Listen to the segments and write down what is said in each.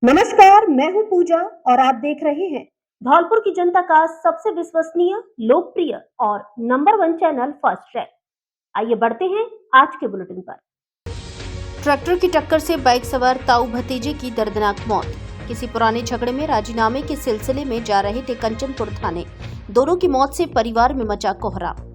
नमस्कार, मैं हूं पूजा और आप देख रहे हैं धौलपुर की जनता का सबसे विश्वसनीय, लोकप्रिय और नंबर 1 चैनल फर्स्ट ट्रैक। आइए बढ़ते हैं आज के बुलेटिन पर। ट्रैक्टर की टक्कर से बाइक सवार ताऊ भतीजे की दर्दनाक मौत। किसी पुराने झगड़े में राजीनामे के सिलसिले में जा रहे थे कंचनपुर थाने। दोनों की मौत से परिवार में मचा कोहराम।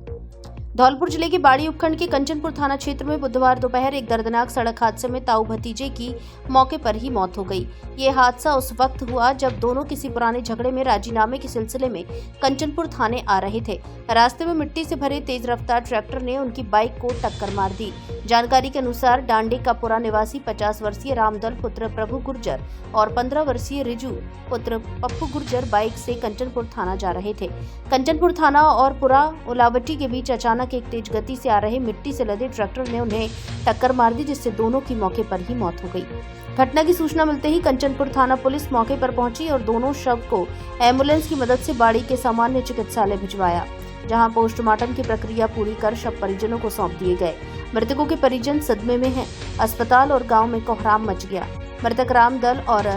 धौलपुर जिले के बाड़ी उपखंड के कंचनपुर थाना क्षेत्र में बुधवार दोपहर एक दर्दनाक सड़क हादसे में ताऊ भतीजे की मौके पर ही मौत हो गई। ये हादसा उस वक्त हुआ जब दोनों किसी पुराने झगड़े में राजीनामे के सिलसिले में कंचनपुर थाने आ रहे थे। रास्ते में मिट्टी से भरे तेज रफ्तार ट्रैक्टर ने उनकी बाइक को टक्कर मार दी। जानकारी के अनुसार डांडे का पुरा निवासी 50 वर्षीय रामदल पुत्र प्रभु गुर्जर और 15 वर्षीय रिजू पुत्र पप्पू गुर्जर बाइक से कंचनपुर थाना जा रहे थे। कंचनपुर थाना और पुरा उलावटी के बीच अचानक एक तेज गति से आ रहे मिट्टी से लदे ट्रैक्टर ने उन्हें टक्कर मार दी, जिससे दोनों की मौके पर ही मौत हो गई। घटना की सूचना मिलते ही कंचनपुर थाना पुलिस मौके पर पहुंची और दोनों शव को एम्बुलेंस की मदद से बाड़ी के सामान्य चिकित्सालय भिजवाया, जहां पोस्टमार्टम की प्रक्रिया पूरी कर शव परिजनों को सौंप दिए गए। मृतकों के परिजन सदमे में हैं। अस्पताल और गांव में कोहराम मच गया। मृतक रामदल और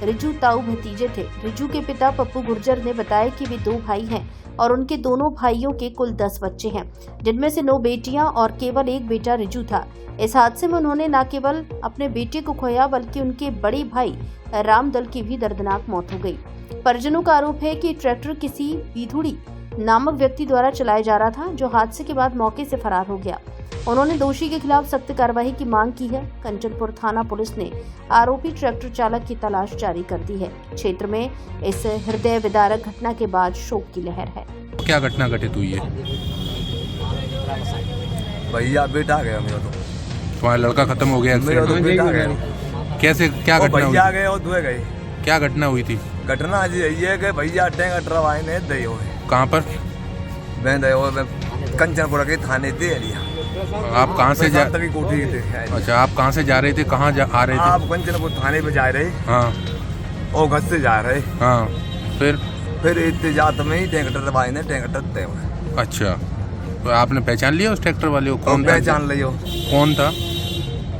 रिजू ताऊ भतीजे थे। रिजू के पिता पप्पू गुर्जर ने बताया कि वे 2 भाई हैं और उनके दोनों भाइयों के कुल 10 बच्चे हैं, जिनमें से 9 बेटियां और केवल एक बेटा रिजू था। इस हादसे में उन्होंने न केवल अपने बेटे को खोया बल्कि उनके बड़े भाई रामदल की भी दर्दनाक मौत हो गई। परिजनों का आरोप है कि ट्रैक्टर किसी विधुड़ी नामक व्यक्ति द्वारा चलाया जा रहा था, जो हादसे के बाद मौके से फरार हो गया। उन्होंने दोषी के खिलाफ सख्त कार्रवाई की मांग की है। कंचनपुर थाना पुलिस ने आरोपी ट्रैक्टर चालक की तलाश जारी कर दी है। क्षेत्र में इस हृदय विदारक घटना के बाद शोक की लहर है। क्या घटना घटित हुई है? भैया बेटा गया मेरा, तो तुम्हारा लड़का खत्म हो गया? मेरा तो बेटा गया। कैसे, क्या घटना हुई? भैया गए और धुए गए। क्या घटना हुई थी? घटना जी ये कि भैया ट्रैक्टर वाले ने दे हो। कहाँ पर? मैं दे हो कंचनपुर के थाने दे लिया। आप कहाँ से जा? कोठी थे। अच्छा, आप कहाँ से जा रहे थे? कहाँ आ रहे थे? आप कंचनपुर थाने पे जा रहे? हाँ। और घर से जा रहे? हाँ। फिर इतने जात में ही ट्रैक्टर वाले ने ट्रैक्टर दे। अच्छा, तो आपने पहचान लिया उस ट्रैक्टर वाले को? कौन पहचान लियो? कौन था?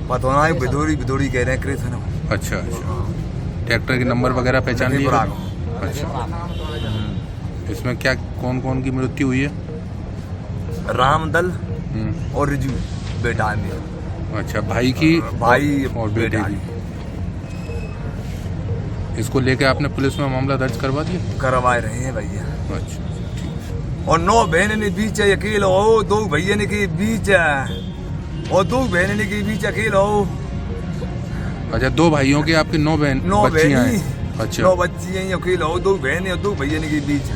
पता ना, बिदोड़ी कह रहे हैं, कृष्ण। अच्छा, ट्रैक्टर के नंबर वगैरह पहचान लिया? अच्छा, इसमें क्या कौन की मृत्यु हुई है? रामदल और रिजू बेटा है। अच्छा, भाई की और बेटे की। इसको लेके आपने पुलिस में मामला दर्ज करवा दिया? करवा रहे हैं भैया। अच्छा, और 9 बहन ने बीच अकेले हो, 2 भैया ने के बीच और 2 बहन ने के बीच अकेले हो। अच्छा, 2 भाइयों के आपके 9 बच्चियां हैं? अच्छा, 9 बच्चियां अकेले हो, 2 बहन और 2 भैया ने के बीच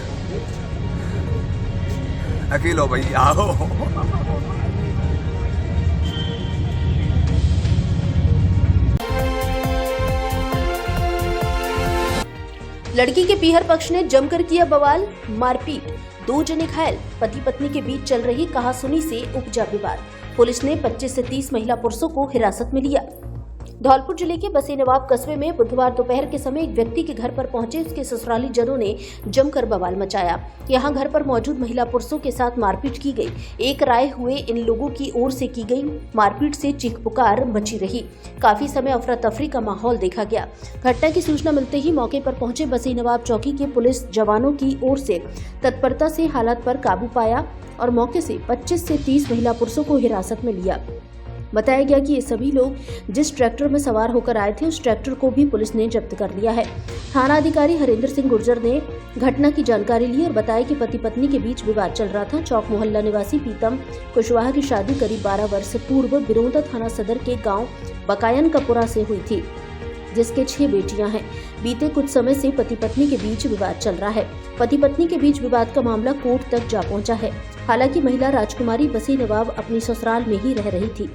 अकेले हो भैया हो। लड़की के पीहर पक्ष ने जमकर किया बवाल, मारपीट, 2 जने घायल। पति पत्नी के बीच चल रही कहासुनी से उपजा विवाद। पुलिस ने 25 से 30 महिला पुरुषों को हिरासत में लिया। धौलपुर जिले के बसे नवाब कस्बे में बुधवार दोपहर के समय एक व्यक्ति के घर पर पहुंचे उसके ससुराली जनों ने जमकर बवाल मचाया। यहां घर पर मौजूद महिला पुरुषों के साथ मारपीट की गई। एक राय हुए इन लोगों की ओर से की गई मारपीट से चीख पुकार मची रही। काफी समय अफरा तफरी का माहौल देखा गया। घटना की सूचना मिलते ही मौके पर पहुंचे बसी नवाब चौकी के पुलिस जवानों की ओर से तत्परता से हालात पर काबू पाया और मौके से 25 से 30 महिला पुरुषों को हिरासत में लिया। बताया गया कि ये सभी लोग जिस ट्रैक्टर में सवार होकर आए थे उस ट्रैक्टर को भी पुलिस ने जब्त कर लिया है। थाना अधिकारी हरेंद्र सिंह गुर्जर ने घटना की जानकारी ली और बताया कि पति पत्नी के बीच विवाद चल रहा था। चौक मोहल्ला निवासी पीतम कुशवाहा की शादी करीब 12 वर्ष पूर्व बिरोंदा थाना सदर के गांव बकायन कपुरा से हुई थी, जिसके 6 बेटियां हैं। बीते कुछ समय से पति पत्नी के बीच विवाद चल रहा है। पति पत्नी के बीच विवाद का मामला कोर्ट तक जा पहुंचा है। हालांकि महिला राजकुमारी बसी नवाब अपनी ससुराल में ही रह रही थी।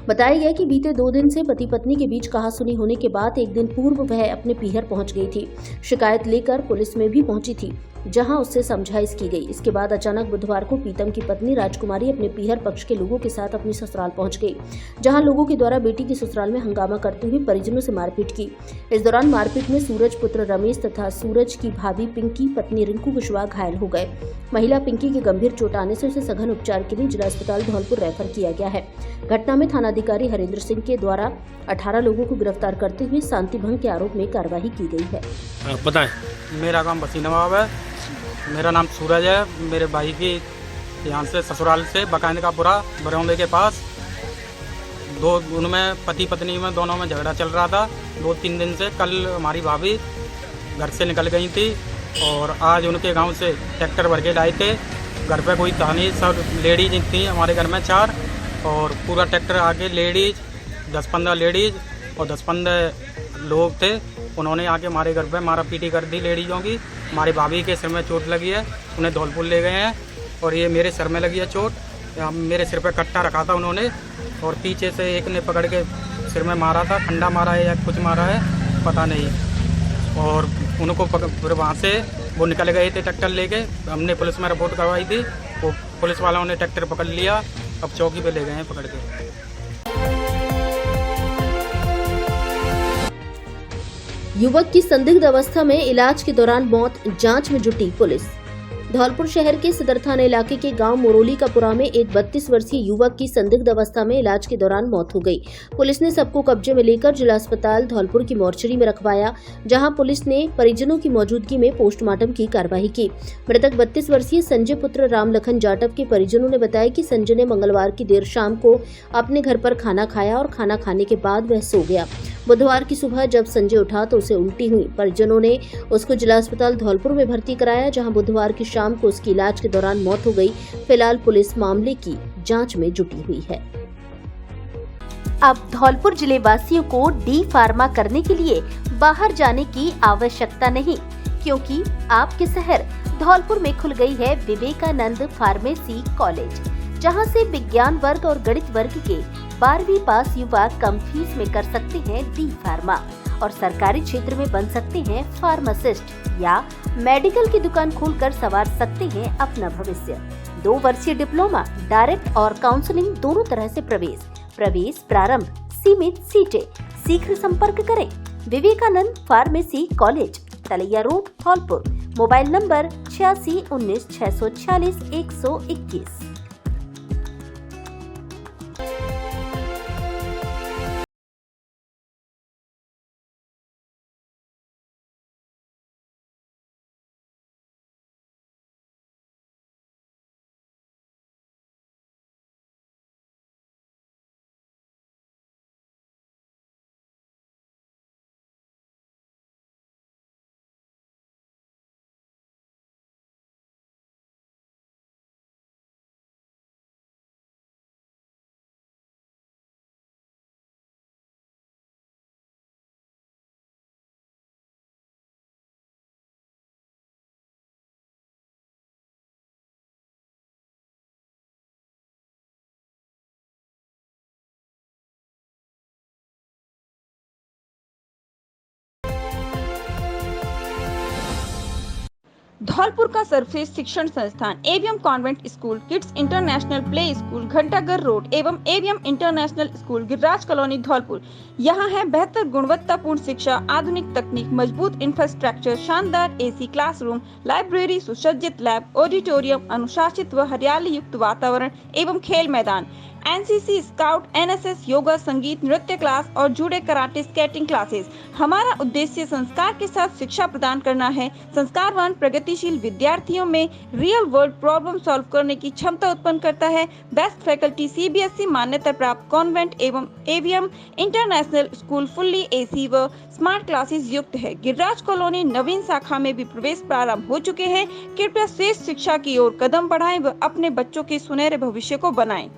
बताया गया कि बीते 2 दिन से पति पत्नी के बीच कहासुनी होने के बाद एक दिन पूर्व वह अपने पीहर पहुंच गई थी। शिकायत लेकर पुलिस में भी पहुंची थी। जहां उससे समझाइश की गई। इसके बाद अचानक बुधवार को प्रीतम की पत्नी राजकुमारी अपने पीहर पक्ष के लोगों के साथ अपनी ससुराल पहुंच गई, जहां लोगों के द्वारा बेटी की ससुराल में हंगामा करते हुए परिजनों से मारपीट की। इस दौरान मारपीट में सूरज पुत्र रमेश तथा सूरज की भाभी पिंकी पत्नी रिंकू कुशवाहा घायल हो गए। महिला पिंकी के गंभीर चोट आने से उसे सघन उपचार के लिए जिला अस्पताल धौलपुर रेफर किया गया है। घटना में थानाधिकारी हरेंद्र सिंह के द्वारा 18 लोगों को गिरफ्तार करते हुए शांति भंग के आरोप में कार्रवाई की गई है। बताएं। मेरा नाम वसीम नवाब है। मेरा नाम सूरज है। मेरे भाई की यहाँ से ससुराल से बकायदपुरा बरौंदे के पास उनमें पति पत्नी में दोनों में झगड़ा चल रहा था 2-3 दिन से। कल हमारी भाभी घर से निकल गई थी और आज उनके गांव से ट्रैक्टर भर के लाए थे। घर पे कोई था नहीं, सब लेडीज थी हमारे घर में 4 और पूरा ट्रैक्टर आके लेडीज 10-15 लेडीज और 10-15 लोग थे। उन्होंने आके हमारे घर पे मारा पीटी कर दी लेडीज़ों की। हमारी भाभी के सिर में चोट लगी है, उन्हें धौलपुर ले गए हैं और ये मेरे सिर में लगी है चोट। मेरे सिर पे कट्टा रखा था उन्होंने और पीछे से एक ने पकड़ के सिर में मारा था, खंडा मारा है या कुछ मारा है पता नहीं। और उनको फिर वहाँ से वो निकल गए थे ट्रैक्टर लेके। हमने पुलिस में रिपोर्ट करवाई थी, वो पुलिस वालों ने ट्रैक्टर पकड़ लिया, अब चौकी पे ले गए हैं पकड़ के। युवक की संदिग्ध अवस्था में इलाज के दौरान मौत, जांच में जुटी पुलिस। धौलपुर शहर के सदर थाना इलाके के गांव मोरोली कापुरा में एक 32 वर्षीय युवक की संदिग्ध अवस्था में इलाज के दौरान मौत हो गई। पुलिस ने सबको कब्जे में लेकर जिला अस्पताल धौलपुर की मोर्चरी में रखवाया, जहां पुलिस ने परिजनों की मौजूदगी में पोस्टमार्टम की कार्रवाई की। मृतक 32 वर्षीय संजय पुत्र रामलखन जाटव के परिजनों ने बताया कि संजय ने मंगलवार की देर शाम को अपने घर पर खाना खाया और खाना खाने के बाद वह सो गया। बुधवार की सुबह जब संजय उठा तो उसे उल्टी हुई। परिजनों ने उसको जिला अस्पताल धौलपुर में भर्ती कराया, जहां बुधवार की शाम को उसकी इलाज के दौरान मौत हो गई। फिलहाल पुलिस मामले की जांच में जुटी हुई है। अब धौलपुर जिले वासियों को डी फार्मा करने के लिए बाहर जाने की आवश्यकता नहीं, क्योंकि आपके शहर धौलपुर में खुल गई है विवेकानंद फार्मेसी कॉलेज, जहां से विज्ञान वर्ग और गणित वर्ग के 12वीं पास युवा कम फीस में कर सकते हैं डी फार्मा और सरकारी क्षेत्र में बन सकते हैं फार्मासिस्ट या मेडिकल की दुकान खोलकर संवार सकते हैं अपना भविष्य। 2 वर्षीय डिप्लोमा, डायरेक्ट और काउंसलिंग दोनों तरह से प्रवेश प्रारंभ, सीमित सीटें। शीघ्र संपर्क करें Vivekananda pharmacy college, Talaiya road, Dholpur. Mobile number 86 19 646 121। Dholpur का सर्वश्रेष्ठ शिक्षण संस्थान AVM convent school, kids international play school, Ghantaghar road एवं AVM international school, Giriraj colony, Dholpur. यहाँ है बेहतर गुणवत्तापूर्ण शिक्षा, आधुनिक तकनीक, मजबूत इंफ्रास्ट्रक्चर, शानदार एसी क्लासरूम, लाइब्रेरी, सुसज्जित लैब, ऑडिटोरियम, अनुशासित व हरियाली युक्त वातावरण एवं खेल मैदान, एनसीसी, स्काउट, एनएसएस, योगा, संगीत, नृत्य क्लास और जूडो, कराटे, स्केटिंग क्लासेस। हमारा उद्देश्य संस्कार के साथ शिक्षा प्रदान करना है। संस्कारवान प्रगतिशील विद्यार्थियों में रियल वर्ल्ड प्रॉब्लम सॉल्व करने की क्षमता उत्पन्न करता है। बेस्ट फैकल्टी सीबीएसई मान्यता प्राप्त कॉन्वेंट एवं AVM international school fully AC व स्मार्ट क्लासेस युक्त है। गिरिराज कॉलोनी नवीन शाखा में भी प्रवेश प्रारंभ हो चुके हैं। कृपया श्रेष्ठ शिक्षा की ओर कदम बढ़ाएं व अपने बच्चों के सुनहरे भविष्य को बनाएं।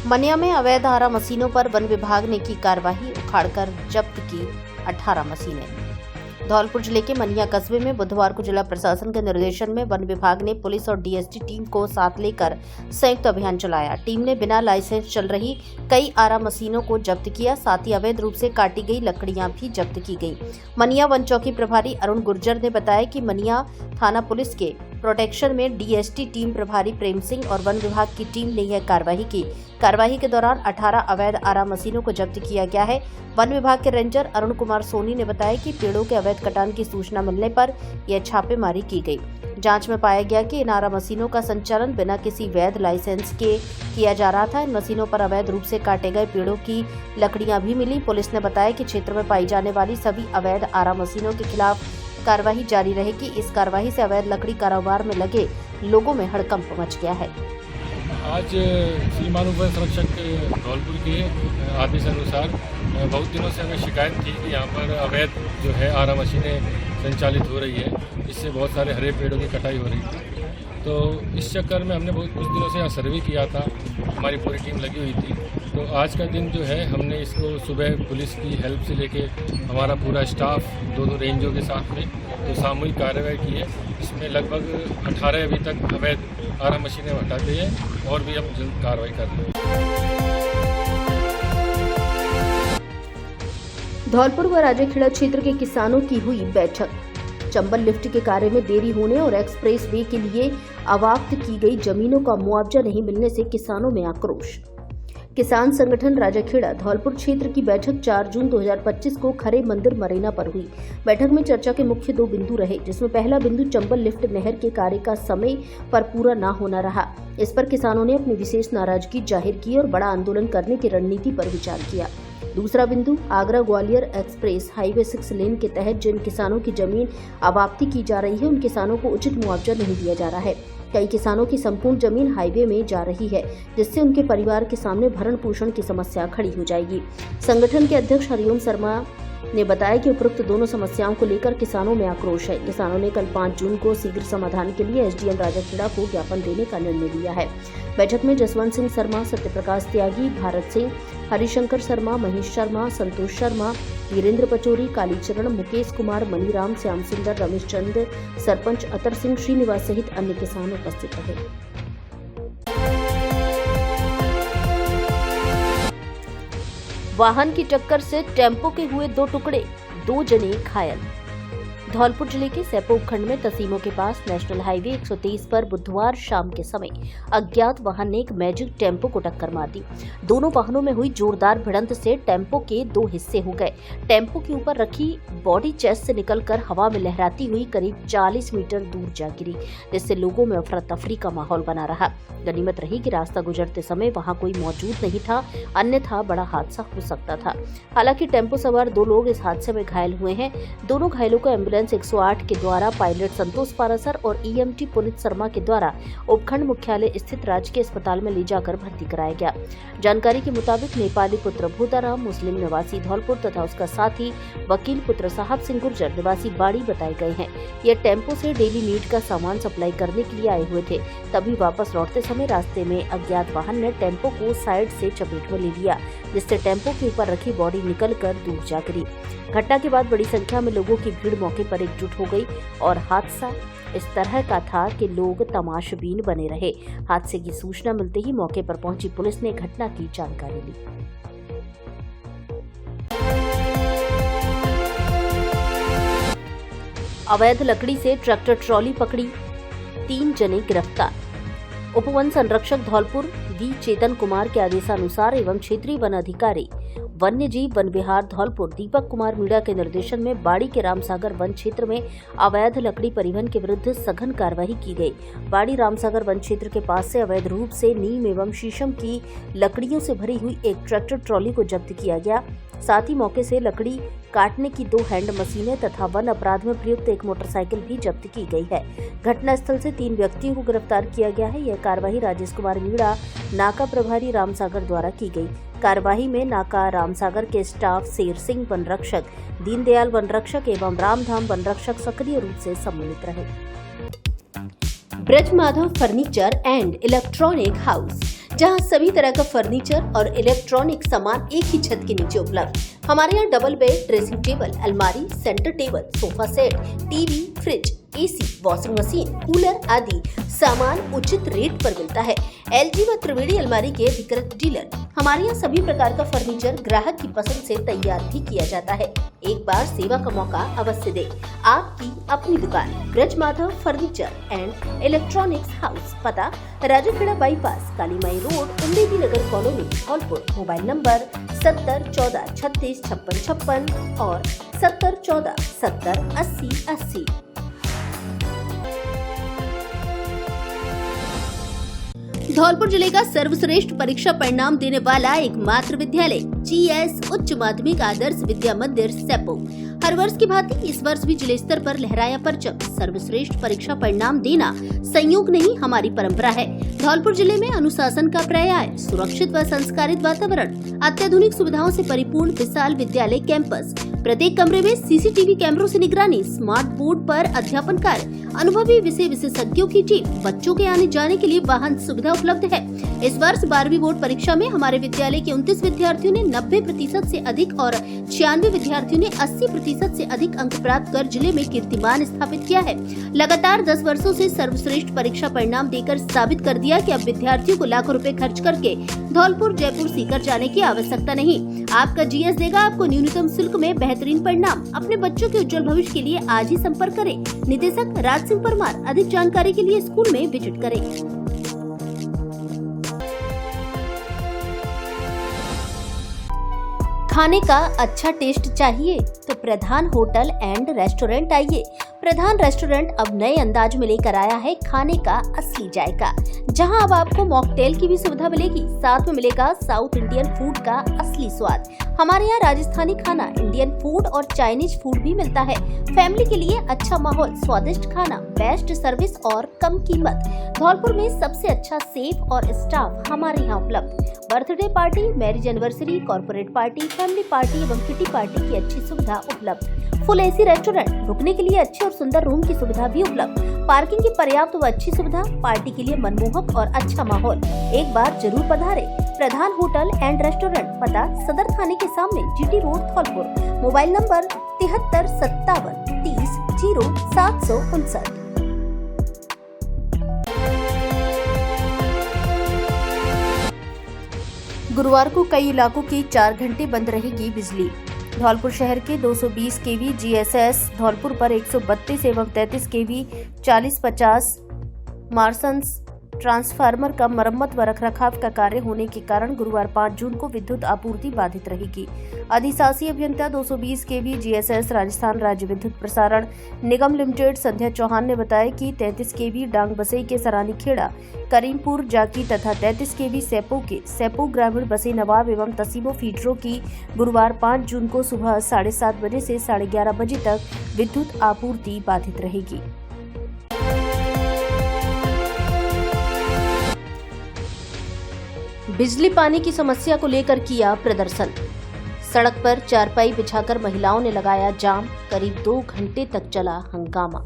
मनिया में अवैध आरा मशीनों पर वन विभाग ने की कार्रवाई, उखाड़कर जब्त की 18 मशीनें। धौलपुर जिले के मनिया कस्बे में बुधवार को जिला प्रशासन के निर्देशन में वन विभाग ने पुलिस और डीएसटी टीम को साथ लेकर संयुक्त अभियान चलाया। टीम ने बिना लाइसेंस चल रही कई आरा मशीनों को जब्त किया, साथ ही अवैध रूप से काटी गई लकड़ियां भी जब्त की गई। मनिया वन चौकी प्रभारी अरुण गुर्जर ने बताया कि मनिया थाना पुलिस के प्रोटेक्शन में डीएसटी टीम प्रभारी प्रेम सिंह और वन विभाग की टीम ने यह कार्रवाई की। कार्रवाई के दौरान 18 अवैध आरा मशीनों को जब्त किया गया है। वन विभाग के रेंजर अरुण कुमार सोनी ने बताया कि पेड़ों के अवैध कटान की सूचना मिलने पर यह छापेमारी की गई। जांच में पाया गया कि इन आरा मशीनों का संचालन बिना किसी वैध लाइसेंस के किया जा रहा था। इन मशीनों पर अवैध रूप से काटे गए पेड़ों की लकड़ियां भी मिली। पुलिस ने बताया कि क्षेत्र में पाई जाने वाली सभी अवैध आरा मशीनों के खिलाफ कार्रवाई जारी रहेगी। इस कार्रवाई से अवैध लकड़ी कारोबार में लगे लोगों में हड़कंप मच गया है। आज श्री मानव वन संरक्षक धौलपुर के आदेश अनुसार बहुत दिनों से हमें शिकायत थी कि यहाँ पर अवैध जो है आरा मशीनें संचालित हो रही है, इससे बहुत सारे हरे पेड़ों की कटाई हो रही थी। तो इस चक्कर में हमने कुछ दिनों से यहाँ सर्वे किया था, हमारी पूरी टीम लगी हुई थी। तो आज का दिन जो है हमने इसको सुबह पुलिस की हेल्प से लेके हमारा पूरा स्टाफ दोनों रेंजों के साथ में तो सामूहिक कार्रवाई की है। इसमें लगभग 18 अभी तक अवैध आरा मशीनें हटाते हैं और भी हम जल्द कार्रवाई कर रहे हैं। धौलपुर व राजाखेड़ा क्षेत्र के किसानों की हुई बैठक। चंबल लिफ्ट के कार्य में देरी होने और एक्सप्रेस वे के लिए अवाप्त की गई जमीनों का मुआवजा नहीं मिलने से किसानों में आक्रोश। किसान संगठन राजाखेड़ा धौलपुर क्षेत्र की बैठक 4 जून 2025 को खरे मंदिर मरेना पर हुई। बैठक में चर्चा के मुख्य 2 बिंदु रहे, जिसमें पहला बिंदु चंबल लिफ्ट नहर के कार्य का समय पर पूरा न होना रहा। इस पर किसानों ने अपनी विशेष नाराजगी जाहिर की और बड़ा आंदोलन करने की रणनीति पर विचार किया। दूसरा बिंदु आगरा ग्वालियर एक्सप्रेस हाईवे 6 लेन के तहत जिन किसानों की जमीन अवाप्ति की जा रही है, उन किसानों को उचित मुआवजा नहीं दिया जा रहा है। कई किसानों की संपूर्ण जमीन हाईवे में जा रही है, जिससे उनके परिवार के सामने भरण पोषण की समस्या खड़ी हो जाएगी। संगठन के अध्यक्ष हरिओम शर्मा ने बताया कि उपरोक्त दोनों समस्याओं को लेकर किसानों में आक्रोश है। किसानों ने कल 5 जून को शीघ्र समाधान के लिए एसडीएम राजाखेड़ा को ज्ञापन देने का निर्णय लिया है। बैठक में जसवंत सिंह शर्मा, सत्यप्रकाश त्यागी, भारत सिंह, हरिशंकर शर्मा, महेश शर्मा, संतोष शर्मा, वीरेंद्र पचौरी, कालीचरण, मुकेश कुमार, मनीराम, श्याम सुंदर, रमेश चंद, सरपंच अतर सिंह, श्रीनिवास सहित अन्य किसान उपस्थित रहे। वाहन की टक्कर से टेम्पो के हुए 2 टुकड़े, 2 जने घायल। धौलपुर जिले के सैपो उपखंड में तसीमों के पास नेशनल हाईवे 123 पर बुधवार शाम के समय अज्ञात वाहन ने एक मैजिक टेम्पो को टक्कर मार दी। दोनों वाहनों में हुई जोरदार भिड़ंत से टेम्पो के 2 हिस्से हो गए। टेम्पो के ऊपर रखी बॉडी चेस्ट से निकलकर हवा में लहराती हुई करीब 40 मीटर दूर जा गिरी, जिससे लोगों में अफरा तफरी का माहौल बना रहा। गनीमत रही कि रास्ता गुजरते समय वहां कोई मौजूद नहीं था, अन्यथा बड़ा हादसा हो सकता था। हालांकि टेम्पो सवार 2 लोग इस हादसे में घायल हुए हैं। दोनों घायलों को एम्बुलेंस 108 के द्वारा पायलट संतोष पारासर और ईएमटी पुनीत शर्मा के द्वारा उपखंड मुख्यालय स्थित राजकीय अस्पताल में ले जाकर भर्ती कराया गया। जानकारी के मुताबिक नेपाली पुत्र भूताराम मुस्लिम निवासी धौलपुर तथा उसका साथी वकील पुत्र साहब सिंह गुर्जर निवासी बाड़ी बताए गए हैं। यह टेम्पो से डेली नीड का सामान सप्लाई करने के लिए आए हुए थे। तभी वापस लौटते समय रास्ते में अज्ञात वाहन ने टेम्पो को साइड से चपेट में ले लिया, जिससे टेम्पो के ऊपर रखी बॉडी निकलकर दूर जा गिरी। घटना के बाद बड़ी संख्या में लोगों की भीड़ मौके पर एकजुट हो गई और हादसा इस तरह का था कि लोग तमाशबीन बने रहे। हादसे की सूचना मिलते ही मौके पर पहुंची पुलिस ने घटना की जानकारी ली। अवैध लकड़ी से ट्रैक्टर ट्रॉली पकड़ी, 3 जने गिरफ्तार। उपवन संरक्षक धौलपुर वी चेतन कुमार के आदेशानुसार एवं क्षेत्रीय वन अधिकारी वन्य जीव वन विहार धौलपुर दीपक कुमार मीणा के निर्देशन में बाड़ी के रामसागर वन क्षेत्र में अवैध लकड़ी परिवहन के विरुद्ध सघन कार्रवाई की गई। बाड़ी रामसागर वन क्षेत्र के पास से अवैध रूप से नीम एवं शीशम की लकड़ियों से भरी हुई एक ट्रैक्टर ट्रॉली को जब्त किया गया। साथ ही मौके से लकड़ी काटने की 2 हैंड मशीनें तथा वन अपराध में प्रयुक्त एक मोटरसाइकिल भी जब्त की गई है। घटनास्थल से 3 व्यक्तियों को गिरफ्तार किया गया है। यह कार्रवाई राजेश कुमार मीणा नाका प्रभारी रामसागर द्वारा की गई। कार्यवाही में नाका रामसागर के स्टाफ शेर सिंह वन रक्षक, दीनदयाल वन रक्षक एवं रामधाम वन रक्षक सक्रिय रूप से सम्मिलित रहे। Braj Madhav furniture and electronic house जहां सभी तरह का फर्नीचर और इलेक्ट्रॉनिक सामान एक ही छत के नीचे उपलब्ध। हमारे यहाँ डबल बेड, ड्रेसिंग टेबल, अलमारी, centre table, sofa set, TV, fridge, AC, washing machine, cooler आदि सामान उचित रेट पर मिलता है। एलजी व त्रिवेणी अलमारी के अधिकृत डीलर। हमारे यहाँ सभी प्रकार का फर्नीचर ग्राहक की पसंद से तैयार भी किया जाता है। एक बार सेवा का मौका अवश्य दे। आपकी अपनी दुकान Braj Madhav furniture and electronics house, पता Rajakhera bypass, Kalimai road, Ummedi Nagar colony, Dholpur. Mobile number 70 14 36 56 56 और 70 14 70 80 80। धौलपुर जिले का सर्वश्रेष्ठ परीक्षा परिणाम देने वाला एकमात्र विद्यालय जीएस उच्च माध्यमिक आदर्श विद्या मंदिर सेपो हर वर्ष की भांति इस वर्ष भी जिले स्तर पर लहराया परचम। सर्वश्रेष्ठ परीक्षा परिणाम देना संयोग नहीं, हमारी परंपरा है। धौलपुर जिले में अनुशासन का पर्याय, सुरक्षित व संस्कारित वातावरण, अत्याधुनिक सुविधाओं से परिपूर्ण विशाल विद्यालय कैंपस, प्रत्येक कमरे में सीसीटीवी कैमरों से निगरानी, स्मार्ट बोर्ड पर अध्यापन कार्य, अनुभवी विषय विशेषज्ञों की टीम, बच्चों के आने जाने के लिए वाहन सुविधा उपलब्ध है। इस वर्ष 12वीं बोर्ड परीक्षा में हमारे विद्यालय के 29 विद्यार्थियों ने 90% से अधिक और 96 विद्यार्थियों ने 80% से अधिक अंक प्राप्त कर जिले में कीर्तिमान स्थापित किया है। लगातार 10 वर्षों से सर्वश्रेष्ठ परीक्षा परिणाम देकर साबित कर दिया कि अब विद्यार्थियों को लाखों रुपए खर्च करके धौलपुर, जयपुर, सीकर जाने की आवश्यकता नहीं। आपका जीएस देगा आपको न्यूनतम शुल्क में बेहतरीन परिणाम। अपने बच्चों के उज्जवल भविष्य के लिए आज ही संपर्क करें। निदेशक राज सिंह परमार। अधिक जानकारी के लिए स्कूल में विजिट करें। खाने का अच्छा टेस्ट चाहिए तो प्रधान होटल एंड रेस्टोरेंट आइए। प्रधान रेस्टोरेंट अब नए अंदाज में लेकर आया है खाने का असली जायका, जहां अब आपको मॉकटेल की भी सुविधा मिलेगी। साथ में मिलेगा साउथ इंडियन फूड का असली स्वाद। हमारे यहाँ राजस्थानी खाना, इंडियन फूड और चाइनीज फूड भी मिलता है। फैमिली के लिए अच्छा माहौल, स्वादिष्ट खाना, बेस्ट सर्विस और कम कीमत। धौलपुर में सबसे अच्छा सेफ और स्टाफ हमारे यहाँ उपलब्ध। Birthday party, marriage anniversary, corporate party, family party एवं किटी पार्टी की अच्छी सुविधा उपलब्ध। फुल एसी रेस्टोरेंट, रुकने के लिए अच्छे और सुंदर रूम की सुविधा भी उपलब्ध। पार्किंग की पर्याप्त व अच्छी सुविधा, पार्टी के लिए मनमोहक और अच्छा माहौल। एक बार जरूर पधारे। प्रधान होटल एंड रेस्टोरेंट, पता सदर थाने के सामने, GT road, Dholpur. Mobile number 73 57 30 0 759। गुरुवार को कई इलाकों की 4 घंटे बंद रहेगी बिजली। धौलपुर शहर के 220 केवी जीएसएस धौलपुर पर 132 एवं 33 केवी 40-50 मार्सन्स ट्रांसफार्मर का मरम्मत व रखरखाव का कार्य होने के कारण गुरुवार 5 जून को विद्युत आपूर्ति बाधित रहेगी। अधिशासी अभियंता 220 केवी जीएसएस राजस्थान राज्य विद्युत प्रसारण निगम लिमिटेड संध्या चौहान ने बताया कि 33 केवी डांग बसई के सरानी खेड़ा, करीमपुर जाकी तथा 33 केवी सेपो के सेपो ग्रामीण बसई नवाब एवं तसीबो फीडरों की गुरुवार 5 जून को सुबह 7:30 बजे से 11:30 बजे तक विद्युत आपूर्ति बाधित रहेगी। बिजली पानी की समस्या को लेकर किया प्रदर्शन। सड़क पर चारपाई बिछाकर महिलाओं ने लगाया जाम। करीब 2 घंटे तक चला हंगामा।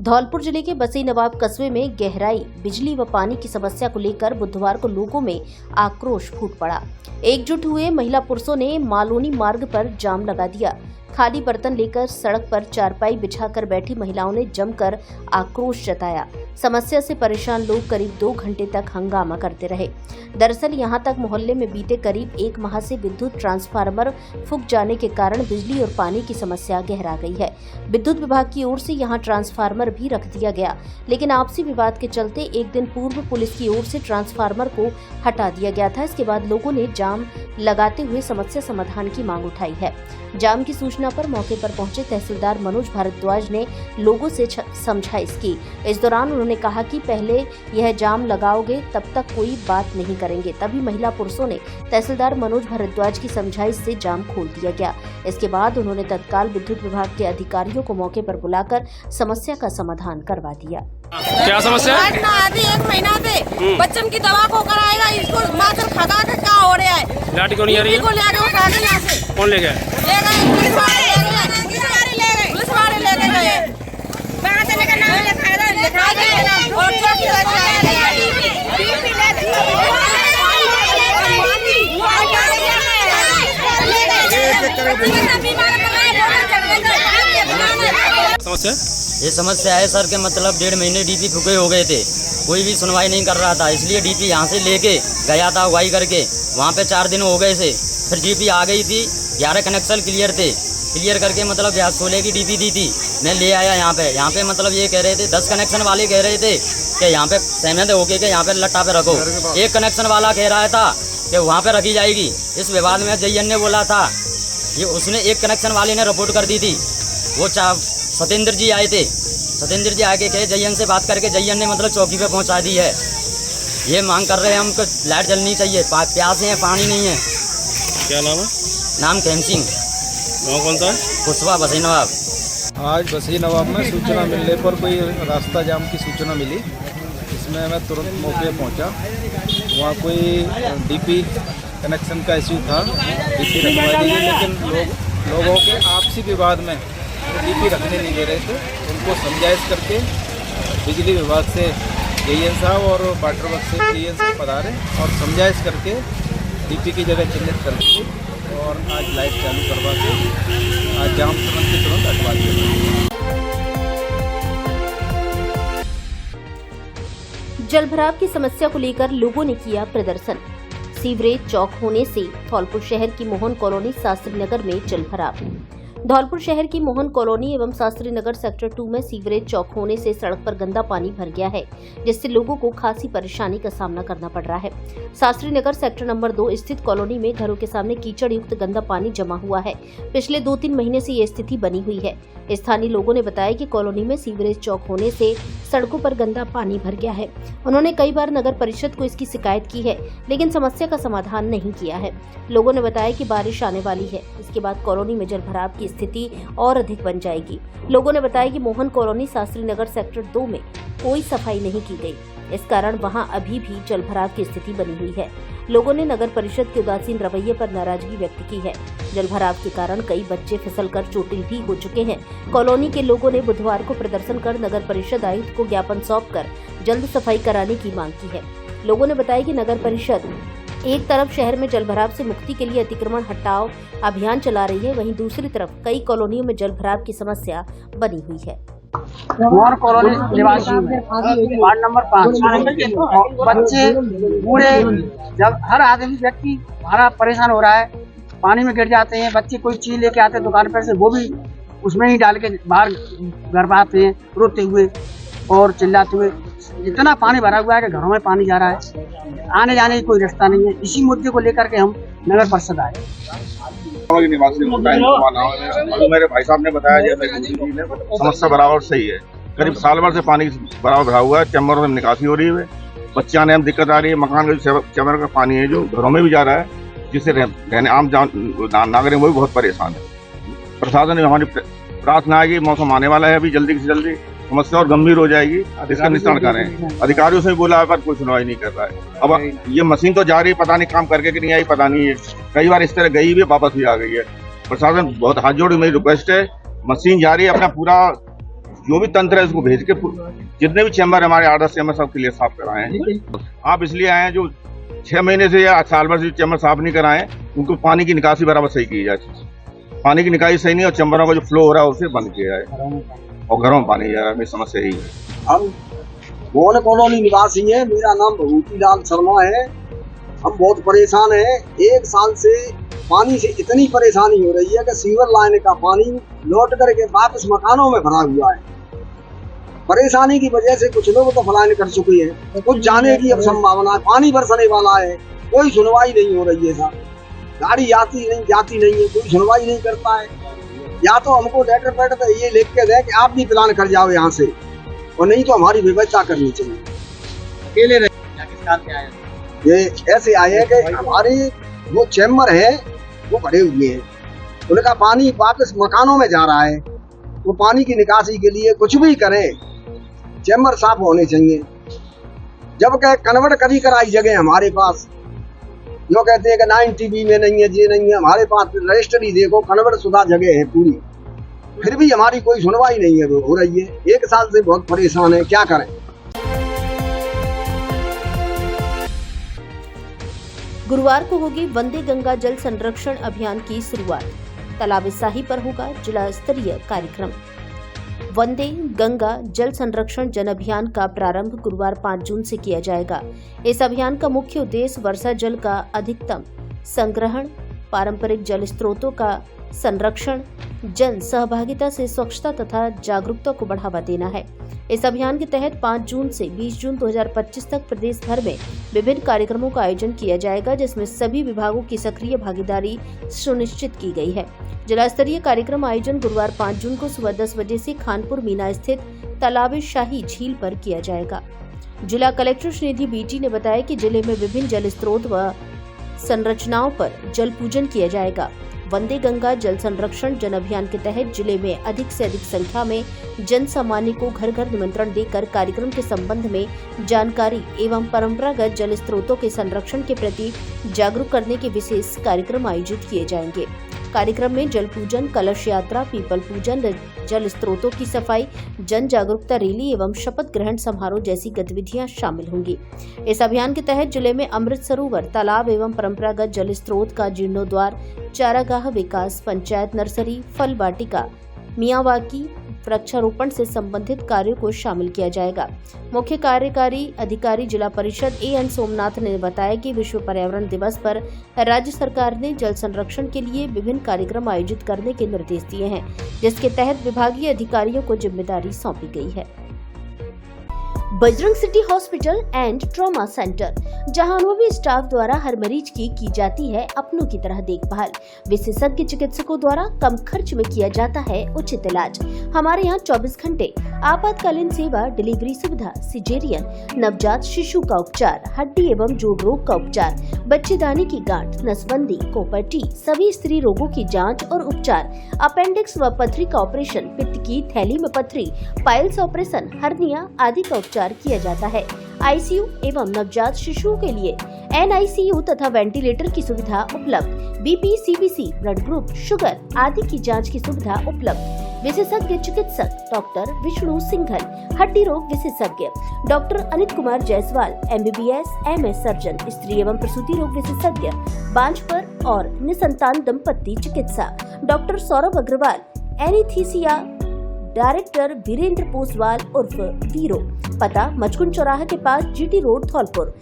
धौलपुर जिले के बसई नवाब कस्बे में गहराई बिजली व पानी की समस्या को लेकर बुधवार को लोगों में आक्रोश फूट पड़ा। एकजुट हुए महिला पुरुषों ने मालोनी मार्ग पर जाम लगा दिया। खाली बर्तन लेकर सड़क पर चारपाई बिछाकर बैठी महिलाओं ने जमकर आक्रोश जताया। समस्या से परेशान लोग करीब 2 घंटे तक हंगामा करते रहे। दरअसल यहां तक मोहल्ले में बीते करीब 1 माह से विद्युत ट्रांसफार्मर फूंक जाने के कारण बिजली और पानी की समस्या गहरा गई है। विद्युत विभाग की ओर से यहां ट्रांसफार्मर भी रख दिया गया, लेकिन आपसी विवाद के चलते एक दिन पूर्व पुलिस की ओर से ट्रांसफार्मर को हटा दिया गया था। इसके बाद लोगों ने जाम लगाते हुए समस्या समाधान की मांग उठाई है। जाम की सूचना पर मौके पर पहुंचे तहसीलदार मनोज भारद्वाज ने लोगों से समझाइश की। इस दौरान उन्होंने कहा कि पहले यह जाम लगाओगे तब तक कोई बात नहीं करेंगे। तभी महिला पुरुषों ने तहसीलदार मनोज भारद्वाज की समझाइश से जाम खोल दिया गया। इसके बाद उन्होंने तत्काल विद्युत विभाग के अधिकारियों को मौके पर बुलाकर समस्या का समाधान करवा दिया। क्या समस्या है? 1 महीना से बच्चन की दवा को कराएगा, इसको मात्र खगा के क्या हो रहा है। लाठी क्यों नहीं आ रही है? को ले गए उठा के यहाँ से। कौन ले गए? पुलिस वाले ले गए। पुलिस वाले ले गए। वहाँ से लेकर नाम लिखा दे और ये समस्या है सर के मतलब 1.5 महीने डीपी फूके हो गए थे, कोई भी सुनवाई नहीं कर रहा था, इसलिए डीपी यहाँ से लेके गया था अगुवाई करके, वहाँ पे 4 दिन हो गए थे, फिर डीपी आ गई थी, 11 कनेक्शन क्लियर थे, क्लियर करके मतलब 16 की डीपी दी थी, मैं ले आया यहाँ पे मतलब ये कह रहे थे 10 कनेक्शन वाले कह रहे थे कि यहाँ पे सहमत होके के यहाँ पे लट्टा पे रखो, एक कनेक्शन वाला कह रहा था कि वहाँ पे रखी जाएगी। इस विवाद में जयन ने बोला था, ये उसने एक कनेक्शन वाले ने रिपोर्ट कर दी थी, वो सत्येंद्र जी आए थे, सत्येंद्र जी आके कहे जयन से बात करके जयन ने मतलब चौकी पे पहुंचा दी है। ये मांग कर रहे हैं हमको लाइट जलनी चाहिए, प्यासे हैं, पानी नहीं है। क्या नाम है? नाम खेम सिंह। गाँव कौन सा है? कुशवा बसई नवाब। आज बसई नवाब में सूचना मिलने पर कोई रास्ता जाम की सूचना मिली, इसमें मैं तुरंत मौके पहुंचा। वहाँ कोई डीपी कनेक्शन का इश्यू था, डीपी रखवाई दी, लेकिन लोगों के आपसी विवाद में डीपी रखने नहीं दे रहे थे। उनको समझाइश करके बिजली विभाग से एएन साहब और वाटर वर्क से एएन साहब पधारे और समझाइश करके डीपी की जगह चिन्हित कर दी और आज लाइट चालू करवा के आज जाम तुरंत हटवा दिया। जलभराव की समस्या को लेकर लोगों ने किया प्रदर्शन। सीवरेज चौक होने से धौलपुर शहर की मोहन कॉलोनी शास्त्री नगर में जलभराव। धौलपुर शहर की मोहन कॉलोनी एवं शास्त्री नगर सेक्टर 2 में सीवरेज चौक होने से सड़क पर गंदा पानी भर गया है, जिससे लोगों को खासी परेशानी का सामना करना पड़ रहा है। शास्त्री नगर सेक्टर नंबर 2 स्थित कॉलोनी में घरों के सामने कीचड़ युक्त गंदा पानी जमा हुआ है। पिछले 2-3 महीने से ये स्थिति बनी हुई है। स्थानीय लोगों ने बताया कि कॉलोनी में सीवरेज चौक होने से सड़कों पर गंदा पानी भर गया है। उन्होंने कई बार नगर परिषद को इसकी शिकायत की है, लेकिन समस्या का समाधान नहीं किया है। लोगों ने बताया कि बारिश आने वाली है, इसके बाद कॉलोनी में जलभराव की स्थिति और अधिक बन जाएगी। लोगों ने बताया कि मोहन कॉलोनी शास्त्री नगर सेक्टर 2 में कोई सफाई नहीं की गई, इस कारण वहां अभी भी जलभराव की स्थिति बनी हुई है। लोगों ने नगर परिषद के उदासीन रवैये पर नाराजगी व्यक्त की है। जलभराव के कारण कई बच्चे फिसलकर चोटिल भी हो चुके हैं। कॉलोनी के लोगों ने बुधवार को प्रदर्शन कर नगर परिषद आयुक्त को ज्ञापन सौंपकर जल्द सफाई कराने की मांग की है। लोगों ने बताया कि नगर परिषद एक तरफ शहर में जलभराव से मुक्ति के लिए अतिक्रमण हटाओ अभियान चला रही है, वहीं दूसरी तरफ कई कॉलोनियों में जलभराव की समस्या बनी हुई है। मोहन कॉलोनी निवासी वार्ड नंबर 5 बच्चे बूढ़े जब हर आदमी व्यक्ति हमारा परेशान हो रहा है, पानी में गिर जाते हैं। बच्चे कोई चीज लेके आते हैं दुकान पर से, वो भी उसमें ही डाल के बाहर घर आते हैं रोते हुए और चिल्लाते हुए। इतना पानी भरा हुआ है कि घरों में पानी जा रहा है, आने जाने की कोई रास्ता नहीं है। इसी मुद्दे को लेकर के हम नगर परिषद आए। मेरे भाई साहब ने बताया समस्या बराबर सही है। करीब साल भर से पानी बराबर भरा हुआ है, चैम्बर में निकासी हो रही है, बच्चे आने में दिक्कत आ रही है। मकान का चैम्बर का पानी है जो घरों में भी जा रहा है, जिससे रहने आम नागरिक वो भी बहुत परेशान है। प्रशासन ने हमारी प्रार्थना है कि मौसम आने वाला है, अभी जल्दी से जल्दी समस्या और गंभीर हो जाएगी, इसका निस्तारण करें। अधिकारियों से भी बोला है पर कोई सुनवाई नहीं कर रहा है। अब ये मशीन तो जा रही है, पता नहीं काम करके कि नहीं आई, पता नहीं है। कई बार इस तरह गई भी वापस भी आ गई है। प्रशासन बहुत हाथ जोड़ी मेरी रिक्वेस्ट है, मशीन जा रही है, अपना पूरा जो भी तंत्र है उसको भेज के जितने भी चैम्बर हमारे 8-10 चैम्बर सबके लिए साफ कराए हैं। आप इसलिए आए हैं जो 6 महीने से या साल भर से चैम्बर साफ नहीं कराए, उनको पानी की निकासी बराबर सही की जाए। पानी की निकासी सही नहीं और चैम्बरों का जो फ्लो हो रहा है उसे बंद किया जाए और घरों में पानी जा रहा है। मेरी समस्या यही है। हम मोहन कॉलोनी निवासी हैं, मेरा नाम भगवती लाल शर्मा है। हम बहुत परेशान हैं। 1 साल से पानी से इतनी परेशानी हो रही है कि सीवर लाइन का पानी लौट करके वापस मकानों में भरा हुआ है। परेशानी की वजह से कुछ लोग तो पलायन कर चुके हैं, कुछ जाने की अब संभावना है। पानी बरसने वाला है, कोई सुनवाई नहीं हो रही है साहब। गाड़ी जाती नहीं है, कोई सुनवाई नहीं करता है। या तो हमको लेटर पैड पे ये लिख के दे कि आप भी प्लान कर जाओ यहाँ से, और नहीं तो हमारी व्यवस्था करनी चाहिए। अकेले ये ऐसे आए हैं कि हमारे वो चैम्बर है वो भरे हुए हैं, उनका पानी वापस मकानों में जा रहा है। वो पानी की निकासी के लिए कुछ भी करें, चैम्बर साफ होने चाहिए। जब कह कन्वर्ट कभी कराई जगह हमारे पास, जो कहते हैं कि 9 में नहीं है, ये नहीं है। हमारे पास रजिस्ट्री देखो, कन्वर्ट शुदा जगह है पूरी, फिर भी हमारी कोई सुनवाई नहीं है हो रही है। 1 साल से बहुत परेशान है, क्या करें। गुरुवार को होगी वंदे गंगा जल संरक्षण अभियान की शुरुआत। तालाब शाही पर होगा जिला स्तरीय कार्यक्रम। वंदे गंगा जल संरक्षण जन अभियान का प्रारंभ गुरुवार 5 जून से किया जाएगा। इस अभियान का मुख्य उद्देश्य वर्षा जल का अधिकतम संग्रहण, पारंपरिक जल स्रोतों का संरक्षण, जन सहभागिता से स्वच्छता तथा जागरूकता को बढ़ावा देना है। इस अभियान के तहत 5 जून से 20 जून 2025 तक प्रदेश भर में विभिन्न कार्यक्रमों का आयोजन किया जाएगा, जिसमें सभी विभागों की सक्रिय भागीदारी सुनिश्चित की गई है। जिला स्तरीय कार्यक्रम आयोजन गुरुवार 5 जून को सुबह 10 बजे से खानपुर मीना स्थित तालाब शाही झील पर किया जाएगा। जिला कलेक्टर श्रीनिधि बीटी ने बताया कि जिले में विभिन्न जल स्रोत व संरचनाओं पर जल पूजन किया जाएगा। वंदे गंगा जल संरक्षण जन अभियान के तहत जिले में अधिक से अधिक संख्या में जन सामान्य को घर घर निमंत्रण देकर कार्यक्रम के संबंध में जानकारी एवं परंपरागत जल स्रोतों के संरक्षण के प्रति जागरूक करने के विशेष कार्यक्रम आयोजित किए जाएंगे। कार्यक्रम में जल पूजन, कलश यात्रा, पीपल पूजन, जल स्रोतों की सफाई, जन जागरूकता रैली एवं शपथ ग्रहण समारोह जैसी गतिविधियां शामिल होंगी। इस अभियान के तहत जिले में अमृत सरोवर, तालाब एवं परंपरागत जल स्रोत का जीर्णोद्वार, चारागाह विकास, पंचायत नर्सरी, फल वाटिका, मियावाकी, वृक्षारोपण से संबंधित कार्यों को शामिल किया जाएगा। मुख्य कार्यकारी अधिकारी जिला परिषद एएन सोमनाथ ने बताया कि विश्व पर्यावरण दिवस पर राज्य सरकार ने जल संरक्षण के लिए विभिन्न कार्यक्रम आयोजित करने के निर्देश दिए हैं, जिसके तहत विभागीय अधिकारियों को जिम्मेदारी सौंपी गई है। Bajrang city hospital and trauma centre, जहां अनुभवी स्टाफ द्वारा हर मरीज की जाती है अपनों की तरह देखभाल। विशेषज्ञ चिकित्सकों द्वारा कम खर्च में किया जाता है उचित इलाज। हमारे यहां 24 घंटे आपातकालीन सेवा, डिलीवरी सुविधा, सिजेरियन, नवजात शिशु का उपचार, हड्डी एवं जोड़ रोग का उपचार, बच्चेदानी की गांठ, नसबंदी, कोपर्टी, सभी स्त्री रोगों की जाँच और उपचार, अपेंडिक्स व पथरी का ऑपरेशन, पित्त की थैली में पथरी, पाइल्स ऑपरेशन, हर्निया आदि का उपचार किया जाता है। आईसीयू एवं नवजात शिशुओं के लिए एनआईसीयू तथा वेंटिलेटर की सुविधा उपलब्ध। BP, CBC, blood group, sugar आदि की जांच की सुविधा उपलब्ध। विशेषज्ञ चिकित्सक डॉक्टर विष्णु सिंघल, हड्डी रोग विशेषज्ञ doctor Anit Kumar Jaiswal, MBBS, MS surgeon, स्त्री एवं प्रसूति रोग विशेषज्ञ, बांझपन और निसंतान दंपत्ति चिकित्सा डॉक्टर सौरभ अग्रवाल, एनीस्थीसिया डायरेक्टर वीरेंद्र पोसवाल उर्फ वीरो। पता मचकुन चौराहा के पास, जीटी रोड, धौलपुर।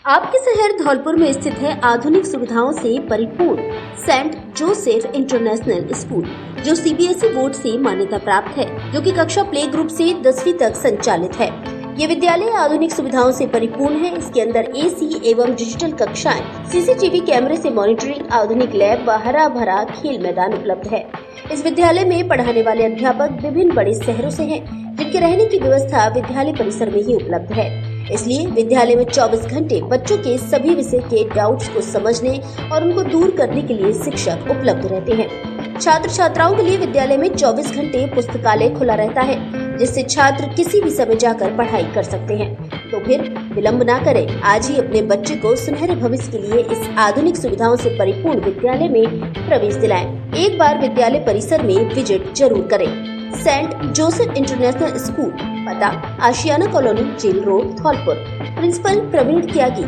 आपके शहर धौलपुर में स्थित है आधुनिक सुविधाओं से परिपूर्ण सेंट जोसेफ इंटरनेशनल स्कूल, जो सीबीएसई बोर्ड से मान्यता प्राप्त है, जो कि कक्षा प्ले ग्रुप से 10वीं तक संचालित है। ये विद्यालय आधुनिक सुविधाओं से परिपूर्ण है। इसके अंदर एसी एवं डिजिटल कक्षाएं, सीसीटीवी कैमरे से मॉनिटरिंग, आधुनिक लैब व हरा भरा खेल मैदान उपलब्ध है। इस विद्यालय में पढ़ाने वाले अध्यापक विभिन्न बड़े शहरों से हैं, जिनके रहने की व्यवस्था विद्यालय परिसर में ही उपलब्ध है। इसलिए विद्यालय में 24 घंटे बच्चों के सभी विषय के डाउट्स को समझने और उनको दूर करने के लिए शिक्षक उपलब्ध रहते हैं। छात्र छात्राओं के लिए विद्यालय में 24 घंटे पुस्तकालय खुला रहता है, जिससे छात्र किसी भी समय जाकर पढ़ाई कर सकते हैं। तो फिर विलंब ना करें, आज ही अपने बच्चे को सुनहरे भविष्य के लिए इस आधुनिक सुविधाओं से परिपूर्ण विद्यालय में प्रवेश दिलाएं। एक बार विद्यालय परिसर में विजिट जरूर करें। सेंट जोसेफ इंटरनेशनल स्कूल, पता Ashiyana colony, jail road, Dholpur. Principal Praveen Tyagi.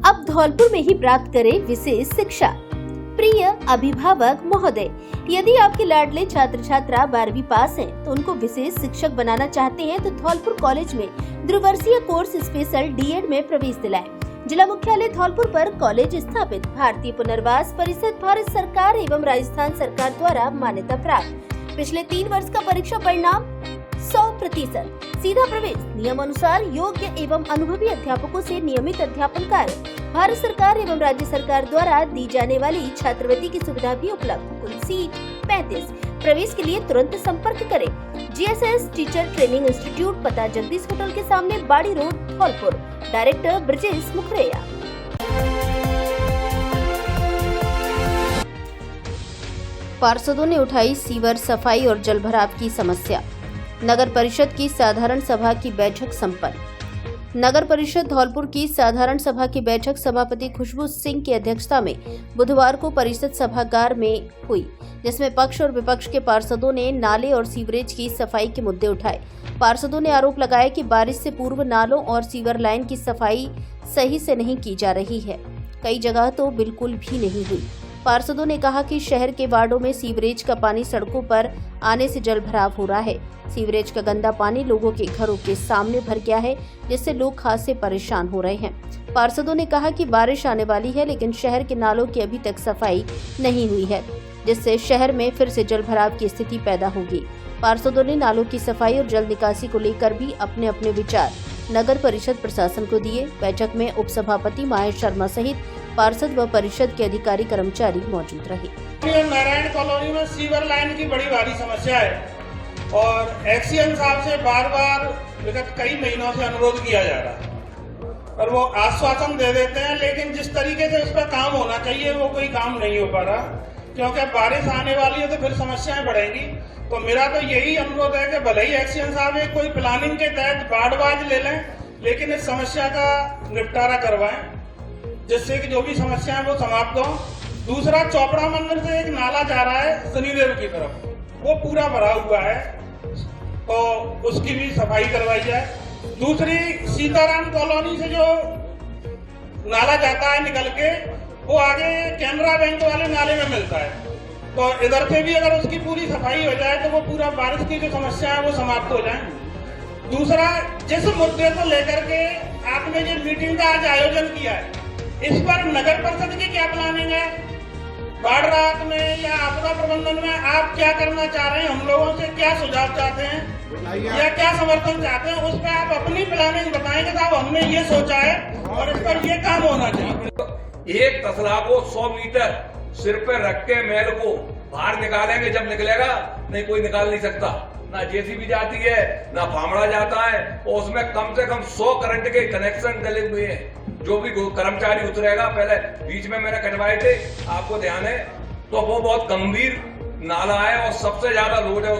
अब धौलपुर में ही प्राप्त करें विशेष शिक्षा। प्रिय अभिभावक महोदय, यदि आपके लाडले छात्र छात्रा 12वीं पास हैं, तो उनको विशेष शिक्षक बनाना चाहते हैं तो धौलपुर कॉलेज में द्विवर्षीय कोर्स स्पेशल डीएड में प्रवेश दिलाएं। जिला मुख्यालय धौलपुर पर कॉलेज स्थापित, भारतीय पुनर्वास परिषद, भारत सरकार एवं राजस्थान सरकार द्वारा मान्यता प्राप्त। पिछले 3 वर्ष का परीक्षा परिणाम 100%, सीधा प्रवेश, नियम अनुसार योग्य एवं अनुभवी अध्यापकों से नियमित अध्यापन कार्य, भारत सरकार एवं राज्य सरकार द्वारा दी जाने वाली छात्रवृत्ति की सुविधा भी उपलब्ध। कुल सीट 35। प्रवेश के लिए तुरंत संपर्क करें। जीएसएस टीचर ट्रेनिंग इंस्टीट्यूट, पता जगदीश होटल के सामने, बाड़ी रोड, धौलपुर। डायरेक्टर ब्रजेश मुखरेया। पार्षदों ने उठाई सीवर सफाई और जलभराव की समस्या। नगर परिषद की साधारण सभा की बैठक संपन्न। नगर परिषद धौलपुर की साधारण सभा की बैठक सभापति खुशबू सिंह की अध्यक्षता में बुधवार को परिषद सभागार में हुई, जिसमें पक्ष और विपक्ष के पार्षदों ने नाले और सीवरेज की सफाई के मुद्दे उठाए। पार्षदों ने आरोप लगाया कि बारिश से पूर्व नालों और सीवर लाइन की सफाई सही से नहीं की जा रही है, कई जगह तो बिल्कुल भी नहीं हुई। पार्षदों ने कहा कि शहर के वार्डों में सीवरेज का पानी सड़कों पर आने से जलभराव हो रहा है। सीवरेज का गंदा पानी लोगों के घरों के सामने भर गया है, जिससे लोग खासे परेशान हो रहे हैं। पार्षदों ने कहा कि बारिश आने वाली है, लेकिन शहर के नालों की अभी तक सफाई नहीं हुई है, जिससे शहर में फिर से जलभराव की स्थिति पैदा होगी। पार्षदों ने नालों की सफाई और जल निकासी को लेकर भी अपने अपने विचार नगर परिषद प्रशासन को दिए। बैठक में उपसभापति माहेश शर्मा सहित पार्षद व परिषद के अधिकारी कर्मचारी मौजूद रहे। नारायण कॉलोनी में सीवर लाइन की बड़ी भारी समस्या है और एक्सीएम साहब से बार बार विगत कई महीनों से अनुरोध किया जा रहा है और वो आश्वासन दे देते हैं, लेकिन जिस तरीके से उस पर काम होना चाहिए वो कोई काम नहीं हो पा रहा, क्योंकि बारिश आने वाली है तो फिर समस्याएं बढ़ेंगी। तो मेरा तो यही अनुरोध है कि भले ही एक्सीएम साहब एक कोई प्लानिंग के तहत बाढ़ ले लें, लेकिन इस समस्या का निपटारा करवाएं, जिससे कि जो भी समस्या है वो समाप्त हो। दूसरा, चौपड़ा मंदिर से एक नाला जा रहा है शनिदेव की तरफ, वो पूरा भरा हुआ है, तो उसकी भी सफाई करवाई जाए। दूसरी, सीताराम कॉलोनी से जो नाला जाता है निकल के, वो आगे कैनरा बैंक वाले नाले में मिलता है, तो इधर से भी अगर उसकी पूरी सफाई हो जाए तो वो पूरा बारिश की जो समस्या है वो समाप्त हो जाए। दूसरा, जिस मुद्दे को लेकर के आपने जो मीटिंग का आज आयोजन किया है, इस पर नगर परिषद की क्या प्लानिंग है? बाढ़ राहत में या आपदा प्रबंधन में आप क्या करना चाह रहे हैं? हम लोगों से क्या सुझाव चाहते हैं या क्या समर्थन चाहते हैं? उस पर आप अपनी प्लानिंग बताएंगे साहब, हमने ये सोचा है और इस पर ये काम होना चाहिए। एक तसला को 100 मीटर सिर पे रख के मैल को बाहर निकालेंगे, जब निकलेगा नहीं कोई निकाल नहीं सकता, ना जेसीबी जाती है ना फावड़ा जाता है, और उसमें कम से कम 100 करंट के कनेक्शन डले हुए हैं। जो भी कर्मचारी उतरेगा, पहले बीच में मैंने कटवाए थे, आपको ध्यान है, तो वो बहुत गंभीर नाला है और सबसे ज्यादा लोड है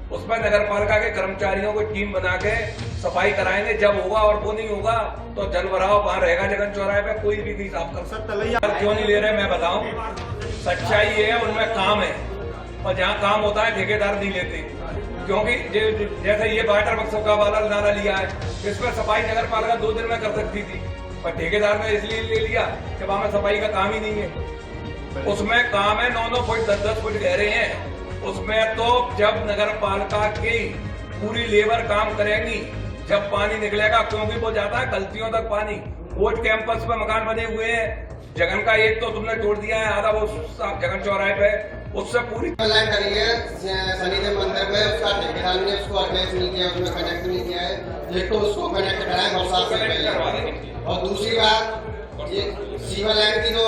उसमें नगर पालिका के कर्मचारियों को टीम बना के सफाई कराएंगे। जब होगा और वो नहीं होगा तो जल भराव वहां रहेगा जगन चौराहे पे, कोई भी नहीं साफ कर सकता। क्यों नहीं ले रहे मैं बताऊं, सच्चाई है उनमें काम है, और जहाँ काम होता है ठेकेदार नहीं लेते, क्योंकि जैसे ये वाटर बक्सों का वाला नाला लिया है, इसमें सफाई नगर पालिका 2 दिन में कर सकती थी, पर ठेकेदार ने इसलिए ले लिया कि वहां में सफाई का काम ही नहीं है। उसमें काम है 9-9 फुट 10-10 फुट गहरे हैं, उसमें तो जब नगर पालिका की पूरी लेबर काम करेंगी, जब पानी निकलेगा, क्योंकि वो जाता है गलतियों तक पानी। कोर्ट कैंपस पे मकान बने हुए हैं, जगन का एक तो तुमने तोड़ दिया है आधा, वो जगन चौराहे पे, उससे पूरी लाइन करी है शनिदेव मंदिर पे, उसका ठेकेदार ने उसको अटैच नहीं किया, उसमें कनेक्ट नहीं किया है, एक तो उसको कनेक्ट कराए बरसात से पहले। और दूसरी बात, ये सीवर लाइन की जो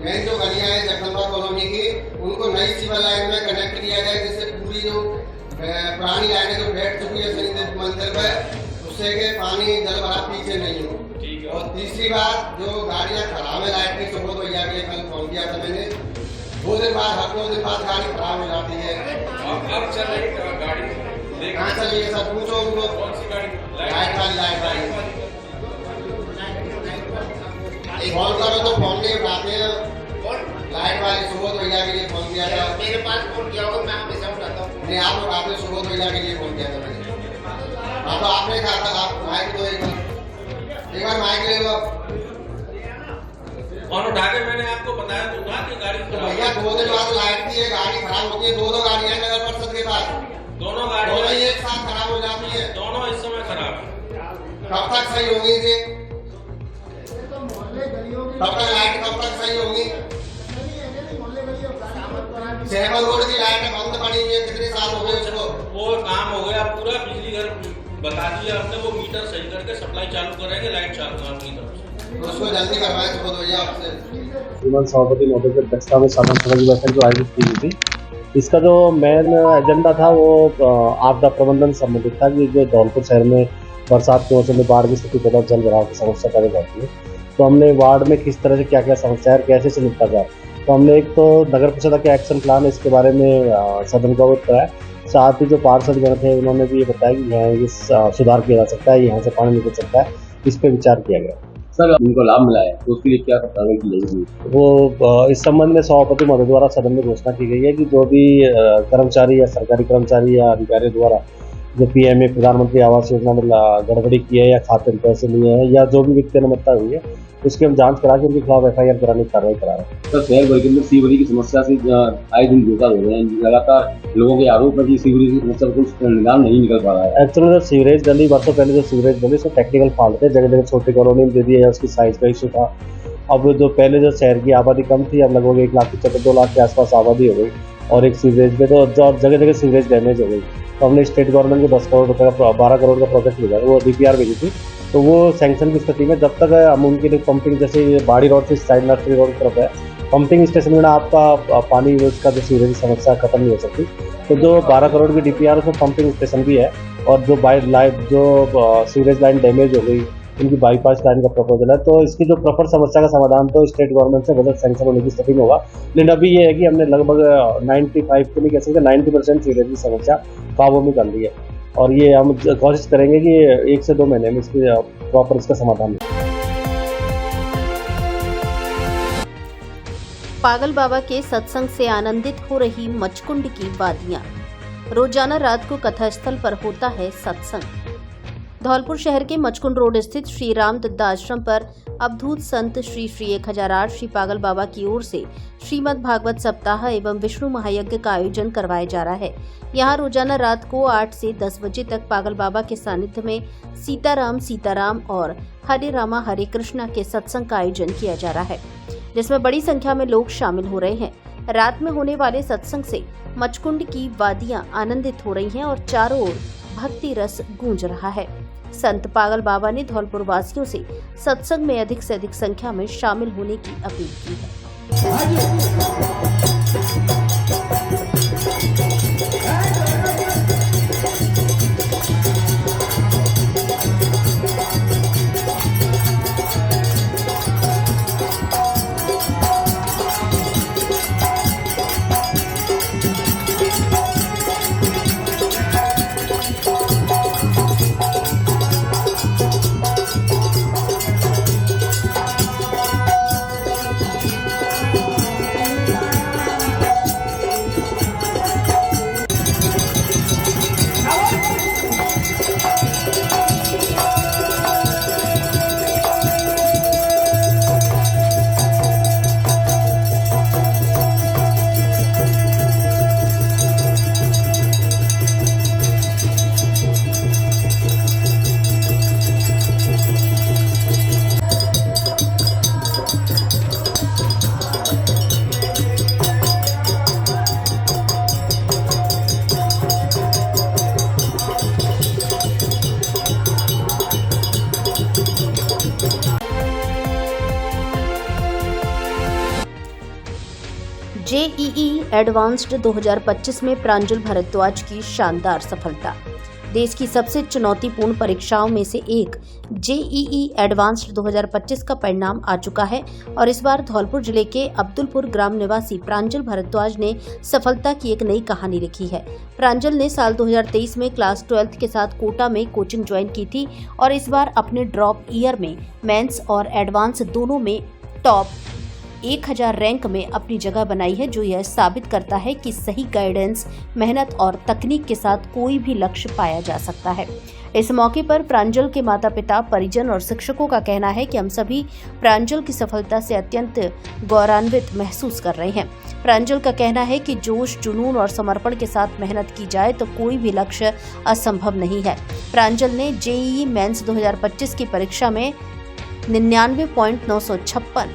मेन जो गलियां हैं जगदम्बा कॉलोनी की, उनको नई सीवर लाइन में कनेक्ट किया जाए, जिससे पूरी जो पुरानी लाइनें जो बैठ चुकी है शनिदेव मंदिर पे, उससे के पानी जल भराव पीछे नहीं हो। और तीसरी बात, जो गाड़ियां खराब है लाइट की, सुबह तो या कल फोन किया था मैंने, 2 दिन बाद हर 2 दिन बाद गाड़ी खराब हो जाती है। अब चल रही गाड़ी कहाँ चल रही है सर, पूछो उनको। लाइट वाली फोन करो तो फोन नहीं उठाते हैं, लाइट वाली सुबह तो भैया के लिए फोन किया था, मेरे पास फोन किया होगा, मैं हमेशा उठाता हूँ। नहीं, आप उठाते, सुबह तो भैया के लिए फोन किया था मैंने। हाँ, तो आपने कहा था आप माइक दो, एक बार माइक ले लो आप। फोन उठा के मैंने आपको बताया तो था कि गाड़ी भैया 2 दिन बाद लाइट की है, गाड़ी खराब होती है, 2 गाड़ियां नगर परिषद के पास, दोनों गाड़ियां एक साथ खराब हो जाती है, दोनों इस समय खराब है। कब तक सही होगी थी? कब तक लाइट कब तक सही होगी? 7 रोड की लाइट बंद पड़ी हुई है, कितने साल हो गए उसको? वो काम हो गया पूरा, बिजली घर बता दिया हमने, वो मीटर सही करके सप्लाई चालू करेंगे, लाइट चालू अपनी तरफ से, उसको जल्दी करवाएं तो भैया आपसे। श्रीमान सभापति महोदय की अध्यक्षता में साधारण सभा की बैठक जो आयोजित की गई थी, इसका जो मेन एजेंडा था वो आपदा प्रबंधन संबंधित था कि जो धौलपुर शहर में बरसात के मौसम में बाढ़ की स्थिति पैदा, जल भराव की समस्या पैदा जाती है, तो हमने वार्ड में किस तरह से क्या क्या समस्या है, कैसे से निपटा जाए, तो हमने एक तो नगर परिषद के एक्शन प्लान इसके बारे में सदन को अवगत कराया। साथ ही जो पार्षद गण थे उन्होंने भी ये बताया कि यहाँ ये सुधार किया जा सकता है, यहाँ से पानी निकल सकता है, इस पर विचार किया गया। सर उनको लाभ मिला है तो उसके लिए क्या कार्रवाई की जाएगी? वो इस संबंध में सभापति महोदय द्वारा सदन में घोषणा की गई है कि जो भी कर्मचारी या सरकारी कर्मचारी या अधिकारी द्वारा जो पीएमए प्रधानमंत्री आवास योजना में गड़बड़ी की है या खाते में पैसे लिए हैं या जो भी व्यक्ति अनुमति हुई है उसकी हम जांच करा के उनके खिलाफ FIR कराने की कार्रवाई करा रहे हैं। सर शहर भर के अंदर सीवरेज की समस्या से आए दिन धोखा हो रहे हैं, लगातार लोगों के आरोप है कि सीवरेज की समस्या पर कुछ निदान नहीं निकल पा रहा है। एक्चुअली जो सीवरेज गली वर्षों पहले जो सीवरेज गली उसमें टेक्निकल फॉल्ट थे, जगह जगह छोटी कॉलोनी में दे दिए, उसकी साइज का इशू था। अब जो पहले जो शहर की आबादी कम थी, अब लगभग 1 लाख की 2 लाख के आसपास आबादी हो गई और एक सीवरेज में तो जगह जगह सीवरेज डैमेज हो गई। तो हमने स्टेट गवर्नमेंट को 10 करोड़ रुपये का 12 करोड़ का प्रोजेक्ट मिला, वो DPR भेजी थी। तो वो सैंक्शन की स्थिति में जब तक हम उनके लिए पंपिंग, जैसे ये बाड़ी रोड से साइड नर्सरी रोड की तरफ है, पंपिंग स्टेशन में आपका पानी उसका जो सीवरेज की समस्या खत्म नहीं हो सकती। तो जो 12 करोड़ की DPR उसमें पंपिंग स्टेशन भी है और जो सीवरेज लाइन डैमेज हो गई उनकी बाईपास लाइन का प्रपोजल है। तो इसकी जो प्रॉपर समस्या का समाधान तो स्टेट गवर्नमेंट से बजट सैंक्शन होने की स्थिति में होगा। लेकिन अभी ये है कि हमने लगभग 95 तो नहीं कह सकते 90% सीवरेज की समस्या काबू में कर ली है और ये हम कोशिश करेंगे कि 1 से 2 महीने में इसकी प्रॉपर इसका समाधान हो। पागल बाबा के सत्संग से आनंदित हो रही मचकुंड की वादियां। रोजाना रात को कथास्थल पर होता है सत्संग। धौलपुर शहर के मचकुंड रोड स्थित श्री राम दत्ता आश्रम पर अवधूत संत श्री 1008 श्री पागल बाबा की ओर से श्रीमद् भागवत सप्ताह एवं विष्णु महायज्ञ का आयोजन करवाया जा रहा है। यहाँ रोजाना रात को 8 से 10 बजे तक पागल बाबा के सानिध्य में सीताराम सीताराम और हरे रामा हरे कृष्णा के सत्संग का आयोजन किया जा रहा है, जिसमें बड़ी संख्या में लोग शामिल हो रहे हैं। रात में होने वाले सत्संग से मचकुंड की वादियां आनंदित हो रही हैं और चारों ओर भक्ति रस गूंज रहा है। संत पागल बाबा ने धौलपुर वासियों से सत्संग में अधिक से अधिक संख्या में शामिल होने की अपील की है। JEE एडवांस्ड 2025 में प्रांजल भारद्वाज की शानदार सफलता। देश की सबसे चुनौतीपूर्ण परीक्षाओं में से एक JEE एडवांस्ड 2025 का परिणाम आ चुका है और इस बार धौलपुर जिले के अब्दुलपुर ग्राम निवासी प्रांजल भारद्वाज ने सफलता की एक नई कहानी लिखी है। प्रांजल ने साल 2023 में क्लास 12 के साथ कोटा में कोचिंग ज्वाइन की थी और इस बार अपने ड्रॉप ईयर में मेंस और एडवांस दोनों में टॉप 1000 रैंक में अपनी जगह बनाई है, जो यह साबित करता है कि सही गाइडेंस, मेहनत और तकनीक के साथ कोई भी लक्ष्य पाया जा सकता है। इस मौके पर प्रांजल के माता पिता, परिजन और शिक्षकों का कहना है कि हम सभी प्रांजल की सफलता से अत्यंत गौरवान्वित महसूस कर रहे हैं। प्रांजल का कहना है कि जोश, जुनून और समर्पण के साथ मेहनत की जाए तो कोई भी लक्ष्य असंभव नहीं है। प्रांजल ने JEE मेंस 2025 की परीक्षा में 99.956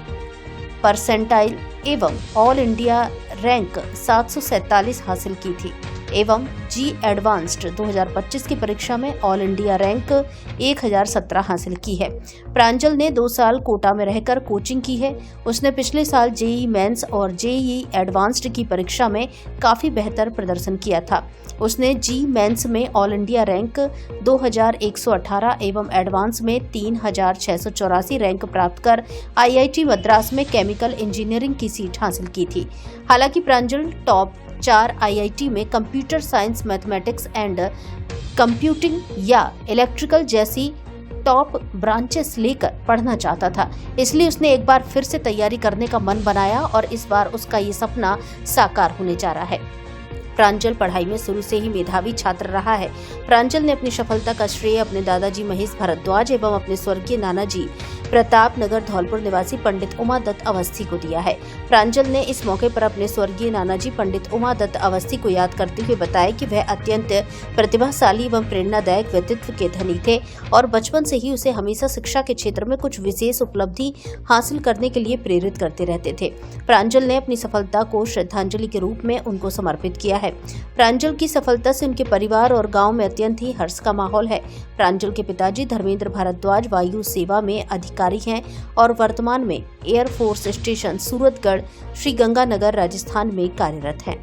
परसेंटाइल एवं ऑल इंडिया रैंक 747 हासिल की थी एवं G एडवांस्ड 2025 की परीक्षा में ऑल इंडिया रैंक 1017 हासिल की है। प्रांजल ने 2 साल कोटा में रहकर कोचिंग की है। उसने पिछले साल JEE मेंस और JEE एडवांस्ड की परीक्षा में काफी बेहतर प्रदर्शन किया था। उसने G मेंस में ऑल इंडिया रैंक 2118 एवं एडवांस में 3684 रैंक प्राप्त कर IIT मद्रास में केमिकल इंजीनियरिंग की सीट हासिल की थी। हालांकि प्रांजल टॉप 4 IIT में computer science, mathematics and computing या इलेक्ट्रिकल जैसी टॉप ब्रांचेस लेकर पढ़ना चाहता था, इसलिए उसने एक बार फिर से तैयारी करने का मन बनाया और इस बार उसका ये सपना साकार होने जा रहा है। प्रांजल पढ़ाई में शुरू से ही मेधावी छात्र रहा है। प्रांजल ने अपनी सफलता का श्रेय अपने दादाजी महेश भारद्वाज एवं अपने स्वर्गीय नाना जी प्रताप नगर धौलपुर निवासी पंडित उमादत्त अवस्थी को दिया है। प्रांजल ने इस मौके पर अपने स्वर्गीय नाना जी पंडित उमादत्त अवस्थी को याद करते हुए बताया कि वह अत्यंत प्रतिभाशाली एवं प्रेरणादायक व्यक्तित्व के धनी थे और बचपन से ही उसे हमेशा शिक्षा के क्षेत्र में कुछ विशेष उपलब्धि हासिल करने के लिए प्रेरित करते रहते थे। प्रांजल ने अपनी सफलता को श्रद्धांजलि के रूप में उनको समर्पित किया है। प्रांजल की सफलता से उनके परिवार और गांव में अत्यंत ही हर्ष का माहौल है। प्रांजल के पिताजी धर्मेंद्र भारद्वाज वायु सेवा में अधिकारी हैं और वर्तमान में air force station Suratgarh Shri Ganganagar Rajasthan में कार्यरत हैं।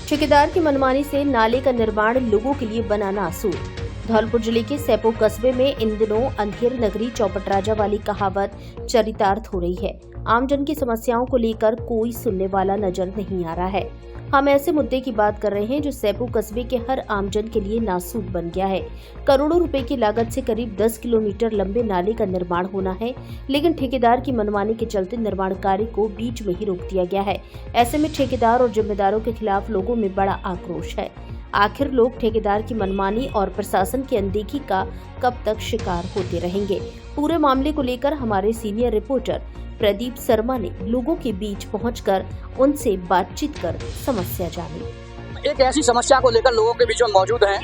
ठेकेदार की मनमानी से नाले का निर्माण लोगों के लिए बनाना आसूर। धौलपुर जिले के सैपो कस्बे में इन दिनों अंधेर नगरी चौपट राजा वाली कहावत चरितार्थ हो रही है। आमजन की समस्याओं को लेकर कोई सुनने वाला नजर नहीं आ रहा है। हम ऐसे मुद्दे की बात कर रहे हैं जो सैपो कस्बे के हर आमजन के लिए नासूर बन गया है। करोड़ों रुपए की लागत से करीब 10 किलोमीटर लंबे नाले का निर्माण होना है, लेकिन ठेकेदार की मनमानी के चलते निर्माण कार्य को बीच में ही रोक दिया गया है। ऐसे में ठेकेदार और जिम्मेदारों के खिलाफ लोगों में बड़ा आक्रोश है। आखिर लोग ठेकेदार की मनमानी और प्रशासन की अनदेखी का कब तक शिकार होते रहेंगे? पूरे मामले को लेकर हमारे सीनियर रिपोर्टर प्रदीप शर्मा ने लोगों के बीच पहुंचकर उनसे बातचीत कर समस्या जानी। एक ऐसी समस्या को लेकर लोगों के बीच में मौजूद हैं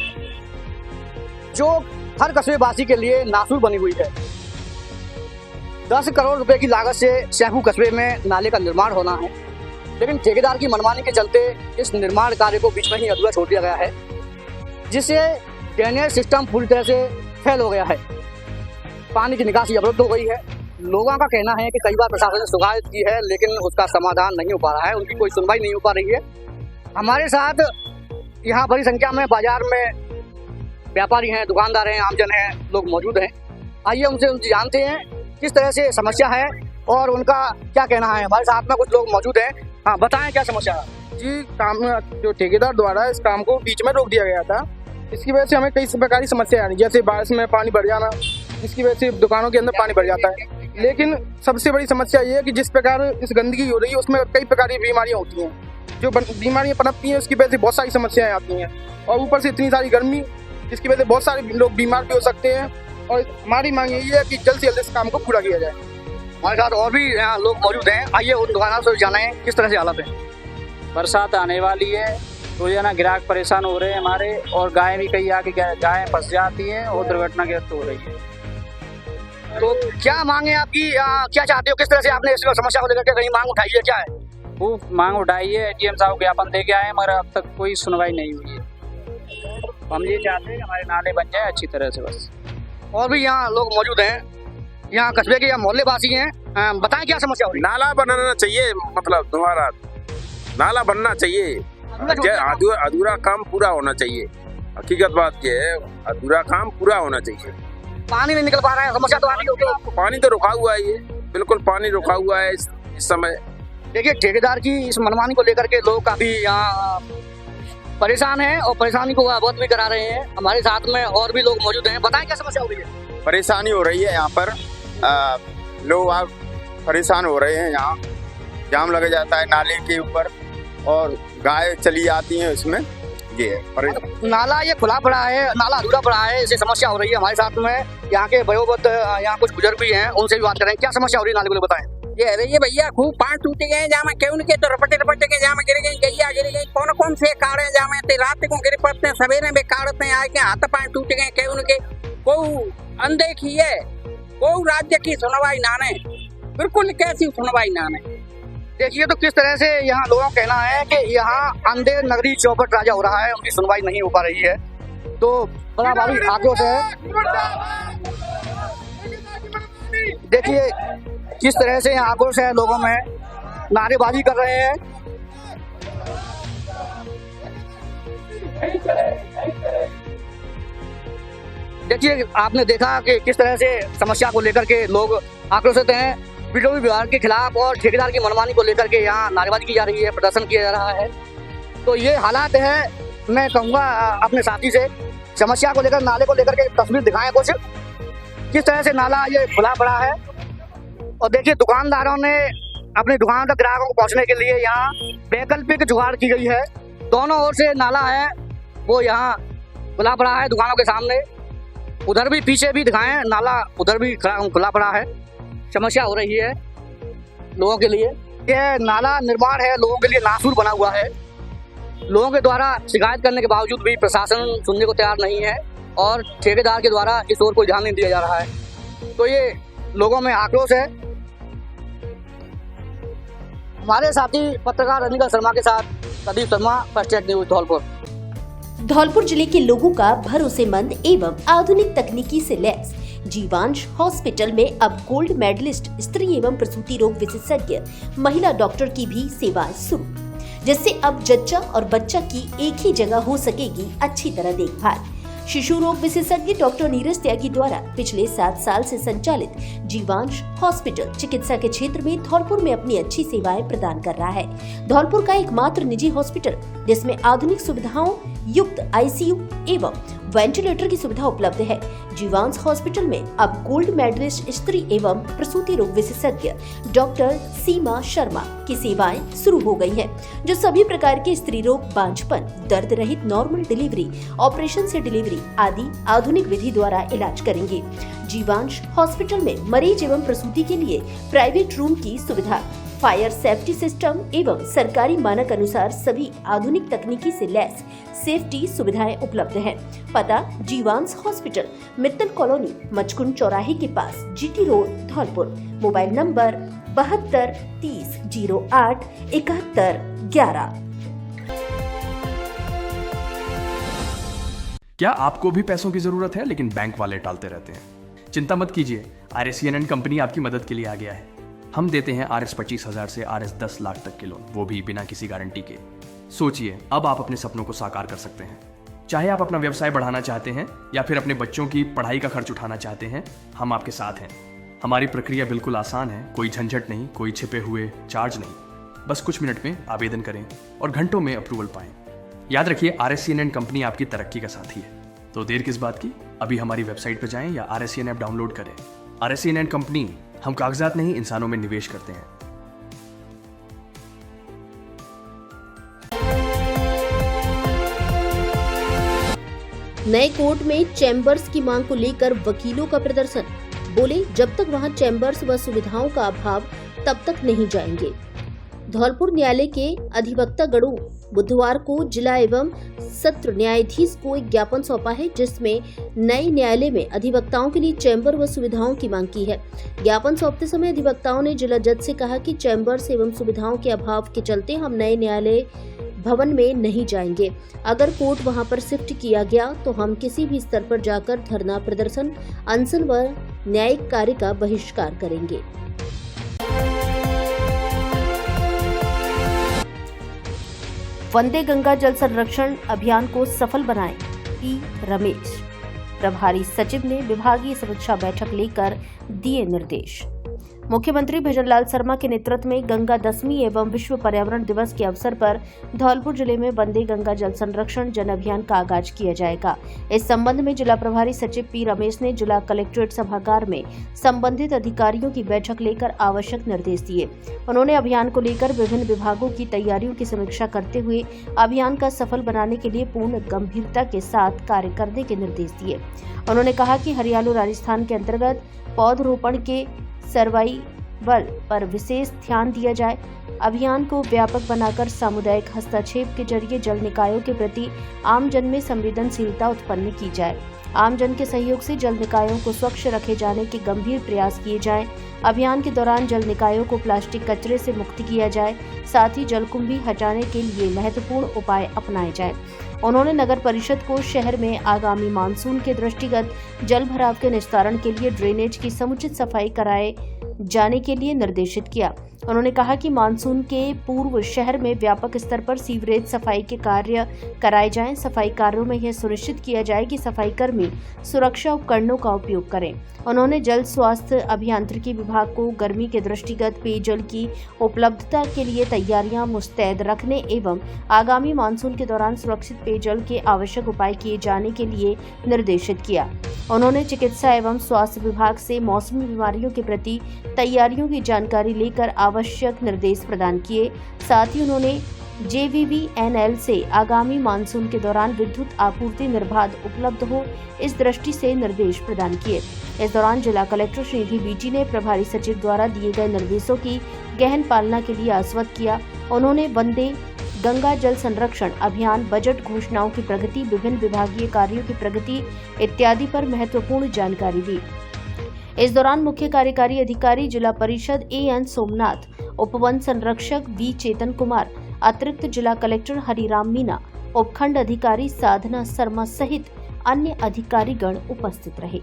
जो हर कस्बेवासी के लिए नासूर बनी हुई है। 10 करोड़ रुपए की लागत से सैपू कस्बे में नाले का निर्माण होना है, लेकिन ठेकेदार की मनमानी के चलते इस निर्माण कार्य को बीच में ही अधूरा छोड़ दिया गया है, जिससे ड्रेनेज सिस्टम पूरी तरह से फेल हो गया है। पानी की निकासी अवरुद्ध हो गई है। लोगों का कहना है कि कई बार प्रशासन ने शिकायत की है, लेकिन उसका समाधान नहीं हो पा रहा है, उनकी कोई सुनवाई नहीं हो पा रही है। हमारे साथ यहाँ बड़ी संख्या में बाजार में व्यापारी हैं, दुकानदार हैं, आमजन हैं, लोग मौजूद हैं। आइए उनसे जानते हैं किस तरह से समस्या है और उनका क्या कहना है। हमारे साथ में कुछ लोग मौजूद हैं। हाँ, बताएं क्या समस्या है। जी, काम जो ठेकेदार द्वारा इस काम को बीच में रोक दिया गया था, इसकी वजह से हमें कई प्रकार की समस्या आ रही, जैसे बारिश में पानी भर जाना, जिसकी वजह से दुकानों के अंदर पानी भर जाता है। लेकिन सबसे बड़ी समस्या ये है कि जिस प्रकार इस गंदगी हो रही है उसमें कई प्रकार की बीमारियां होती हैं। जो बीमारियां पनपती हैं उसकी वजह से बहुत सारी समस्याएं आती हैं, और ऊपर से इतनी सारी गर्मी, जिसकी वजह से बहुत सारे लोग बीमार भी हो सकते हैं। और हमारी मांग यही है कि जल्द से जल्द इस काम को पूरा किया जाए। हमारे साथ और भी यहाँ लोग मौजूद हैं। आइए उन दुकानदारों से जाना है किस तरह से हालत है। बरसात आने वाली है, रोजाना ग्राहक परेशान हो रहे हैं हमारे, और गाय भी कई आके गायें फंस जाती हैं और दुर्घटनाग्रस्त हो रही है। तो क्या मांग है आपकी, क्या चाहते हो, किस तरह से आपने इस समस्या को लेकर के कहीं मांग उठाई है, क्या है? वो मांग उठाई है, एडीएम साहब ज्ञापन दे के आए, मगर अब तक कोई सुनवाई नहीं हुई है। हम ये चाहते हैं कि हमारे नाले बन जाए अच्छी तरह से बस। और भी यहाँ लोग मौजूद हैं, यहाँ कस्बे के या मोहल्ले वासी हैं। बताएं क्या समस्या हो रही है? नाला बनाना चाहिए, मतलब दोबारा नाला बनना चाहिए। अधूरा काम पूरा होना चाहिए। हकीकत बात ये है, अधूरा काम पूरा होना चाहिए। पानी नहीं निकल पा रहा है, समस्या तो आनी होगी। पानी तो रुका हुआ है, ये बिल्कुल पानी रुका हुआ है इस समय। देखिए, ठेकेदार की इस मनमानी को लेकर के लोग काफी यहाँ परेशान हैं और परेशानी को अवगत भी करा रहे हैं। हमारे साथ में और भी लोग मौजूद हैं। बताएं क्या समस्या हो रही है? परेशानी हो रही है यहाँ पर, लोग आप परेशान हो रहे हैं। यहाँ जाम लग जाता है नाले के ऊपर और गाय चली आती हैं उसमें। ये है नाला ये खुला पड़ा है, नाला अधूरा पड़ा है, इससे समस्या हो रही है। हमारे साथ में यहाँ के वयोवृद्ध, यहाँ कुछ बुजुर्ग भी हैं, उनसे भी बात करें क्या समस्या हो रही है नाले को बताएं। ये रही है भैया, खूब पांच टूटे गए जामे, क्यों उनके तो रपटे के जामे गिर गई, गैया गिर गई, कौन से काड़े जामे रात को गिर पड़ते हैं, सवेरे में काटते हैं, आके हाथ पांव टूट गए, क्यों उनके कोई अनदेखी है, कोई राज्य की सुनवाई नाने, बिल्कुल कैसी सुनवाई नाने। देखिए तो किस तरह से यहाँ लोगों का कहना है कि यहाँ अंधेर नगरी चौपट राजा हो रहा है, उनकी सुनवाई नहीं हो पा रही है। तो बड़ा भारी आक्रोश है। देखिए किस तरह से यहाँ आक्रोश है, लोगों में नारेबाजी कर रहे हैं। देखिए आपने देखा कि किस तरह से समस्या को लेकर के लोग आक्रोशित हैं। बिजली विभाग के खिलाफ और ठेकेदार की मनमानी को लेकर के यहाँ नारेबाजी की जा रही है, प्रदर्शन किया जा रहा है। तो ये हालात है मैं कहूँगा अपने साथी से समस्या को लेकर, नाले को लेकर के तस्वीर दिखाएं कुछ, किस तरह से नाला ये खुला पड़ा है। और देखिए दुकानदारों ने अपनी दुकान तक ग्राहकों को पहुंचने के लिए यहाँ वैकल्पिक जुगाड़ की गई है। दोनों ओर से नाला है वो यहाँ खुला पड़ा है दुकानों के सामने। उधर भी पीछे भी दिखाएं, नाला उधर भी खुला पड़ा है। समस्या हो रही है लोगों के लिए। ये नाला निर्माण है लोगों के लिए नासूर बना हुआ है। लोगों के द्वारा शिकायत करने के बावजूद भी प्रशासन सुनने को तैयार नहीं है और ठेकेदार के द्वारा इस ओर कोई ध्यान नहीं दिया जा रहा है। तो ये लोगों में आक्रोश है। हमारे साथी पत्रकार रनिका शर्मा के साथ Pradeep Sharma, first tech news Dholpur. Dholpur जिले के लोगों का भरोसेमंद एवं आधुनिक तकनीकी से लैस जीवांश हॉस्पिटल में अब गोल्ड मेडलिस्ट स्त्री एवं प्रसूति रोग विशेषज्ञ महिला डॉक्टर की भी सेवाएं शुरू, जिससे अब जच्चा और बच्चा की एक ही जगह हो सकेगी अच्छी तरह देखभाल। शिशु रोग विशेषज्ञ डॉक्टर नीरज त्यागी द्वारा पिछले 7 साल से संचालित जीवांश हॉस्पिटल चिकित्सा के क्षेत्र में धौलपुर में अपनी अच्छी सेवाएं प्रदान कर रहा है। धौलपुर का एकमात्र निजी हॉस्पिटल जिसमें आधुनिक सुविधाओं युक्त आईसीयू एवं वेंटिलेटर की सुविधा उपलब्ध है। जीवांश हॉस्पिटल में अब गोल्ड मेडलिस्ट स्त्री एवं प्रसूति रोग विशेषज्ञ डॉक्टर सीमा शर्मा की सेवाएं शुरू हो गई हैं, जो सभी प्रकार के स्त्री रोग, बांझपन, दर्द रहित नॉर्मल डिलीवरी, ऑपरेशन से डिलीवरी आदि आधुनिक विधि द्वारा इलाज करेंगे। जीवांश हॉस्पिटल में मरीज एवं प्रसूति के लिए प्राइवेट रूम की सुविधा, फायर सेफ्टी सिस्टम एवं सरकारी मानक अनुसार सभी आधुनिक तकनीकी से लैस सेफ्टी सुविधाएं उपलब्ध हैं। पता जीवांश हॉस्पिटल, मित्तल कॉलोनी, मचकुंड चौराहे के पास, GT road, Dholpur. Mobile number 72 30 08 71 11। क्या आपको भी पैसों की जरूरत है लेकिन बैंक वाले टालते रहते हैं? चिंता मत कीजिए, RSCN कंपनी आपकी मदद के लिए आ गया है। हम देते हैं RS 25,000 से RS 10 लाख तक के लोन, वो भी बिना किसी गारंटी के। सोचिए, अब आप अपने सपनों को साकार कर सकते हैं। चाहे आप अपना व्यवसाय बढ़ाना चाहते हैं या फिर अपने बच्चों की पढ़ाई का खर्च उठाना चाहते हैं, हम आपके साथ हैं। हमारी प्रक्रिया बिल्कुल आसान है, कोई झंझट नहीं, कोई छिपे हुए चार्ज नहीं। बस कुछ मिनट में आवेदन करें और घंटों में अप्रूवल पाएं। याद रखिए, RSCN कंपनी आपकी तरक्की का साथी है। तो देर किस बात की, अभी हमारी वेबसाइट पर जाएं या RSCN ऐप डाउनलोड करें। RSCN कंपनी, हम कागजात नहीं इंसानों में निवेश करते हैं। नए कोर्ट में चैम्बर्स की मांग को लेकर वकीलों का प्रदर्शन। बोले, जब तक वहां चैम्बर्स व सुविधाओं का अभाव तब तक नहीं जाएंगे। धौलपुर न्यायालय के अधिवक्ता गणों बुधवार को जिला एवं सत्र न्यायाधीश को एक ज्ञापन सौंपा है, जिसमें नए न्यायालय में अधिवक्ताओं के लिए चैम्बर व सुविधाओं की मांग की है। ज्ञापन सौंपते समय अधिवक्ताओं ने जिला जज से कहा कि चैम्बर्स एवं सुविधाओं के अभाव के चलते हम नए न्यायालय भवन में नहीं जाएंगे। अगर कोर्ट वहां पर शिफ्ट किया गया तो हम किसी भी स्तर पर जाकर धरना प्रदर्शन, अनशन व न्यायिक कार्य का बहिष्कार करेंगे। वंदे गंगा जल संरक्षण अभियान को सफल बनाएं, पी रमेश। प्रभारी सचिव ने विभागीय समीक्षा बैठक लेकर दिए निर्देश। मुख्यमंत्री भजनलाल शर्मा के नेतृत्व में गंगा दशमी एवं विश्व पर्यावरण दिवस के अवसर पर धौलपुर जिले में वंदे गंगा जल संरक्षण जन अभियान का आगाज किया जाएगा। इस संबंध में जिला प्रभारी सचिव पी रमेश ने जिला कलेक्ट्रेट सभागार में संबंधित अधिकारियों की बैठक लेकर आवश्यक निर्देश दिए। उन्होंने अभियान को लेकर विभिन्न विभागों की तैयारियों की समीक्षा करते हुए अभियान का सफल बनाने के लिए पूर्ण गंभीरता के साथ कार्य करने के निर्देश दिए। उन्होंने कहा कि हरियाणा राजस्थान के अंतर्गत पौधरोपण के सर्वाइवल पर विशेष ध्यान दिया जाए। अभियान को व्यापक बनाकर सामुदायिक हस्तक्षेप के जरिए जल निकायों के प्रति आमजन में संवेदनशीलता उत्पन्न की जाए। आमजन के सहयोग से जल निकायों को स्वच्छ रखे जाने के गंभीर प्रयास किए जाएं। अभियान के दौरान जल निकायों को प्लास्टिक कचरे से मुक्त किया जाए, साथ ही जलकुंभी हटाने के लिए महत्वपूर्ण उपाय अपनाए जाए। उन्होंने नगर परिषद को शहर में आगामी मानसून के दृष्टिगत जल भराव के निस्तारण के लिए ड्रेनेज की समुचित सफाई कराए जाने के लिए निर्देशित किया। उन्होंने कहा कि मानसून के पूर्व शहर में व्यापक स्तर पर सीवरेज सफाई के कार्य कराए जाएं। सफाई कार्यों में यह सुनिश्चित किया जाए कि सफाई कर्मी सुरक्षा उपकरणों का उपयोग करें। उन्होंने जल स्वास्थ्य अभियांत्रिकी विभाग को गर्मी के दृष्टिगत पेयजल की उपलब्धता के लिए तैयारियां मुस्तैद रखने एवं आगामी मानसून के दौरान सुरक्षित पेयजल के आवश्यक उपाय किए जाने के लिए निर्देशित किया। उन्होंने चिकित्सा एवं स्वास्थ्य विभाग से मौसमी बीमारियों के प्रति तैयारियों की जानकारी लेकर आवश्यक निर्देश प्रदान किए। साथ ही उन्होंने JVVNL से आगामी मानसून के दौरान विद्युत आपूर्ति निर्बाध उपलब्ध हो, इस दृष्टि से निर्देश प्रदान किए। इस दौरान जिला कलेक्टर श्रीनिधि बीटी ने प्रभारी सचिव द्वारा दिए गए निर्देशों की गहन पालना के लिए आश्वस्त किया। उन्होंने वंदे गंगा जल संरक्षण अभियान, बजट घोषणाओं की प्रगति, विभिन्न विभागीय कार्यों की प्रगति इत्यादि पर महत्वपूर्ण जानकारी दी। इस दौरान मुख्य कार्यकारी अधिकारी जिला परिषद AN सोमनाथ, उपवन संरक्षक V चेतन कुमार, अतिरिक्त जिला कलेक्टर हरिराम मीना, उपखंड अधिकारी साधना शर्मा सहित अन्य अधिकारीगण उपस्थित रहे।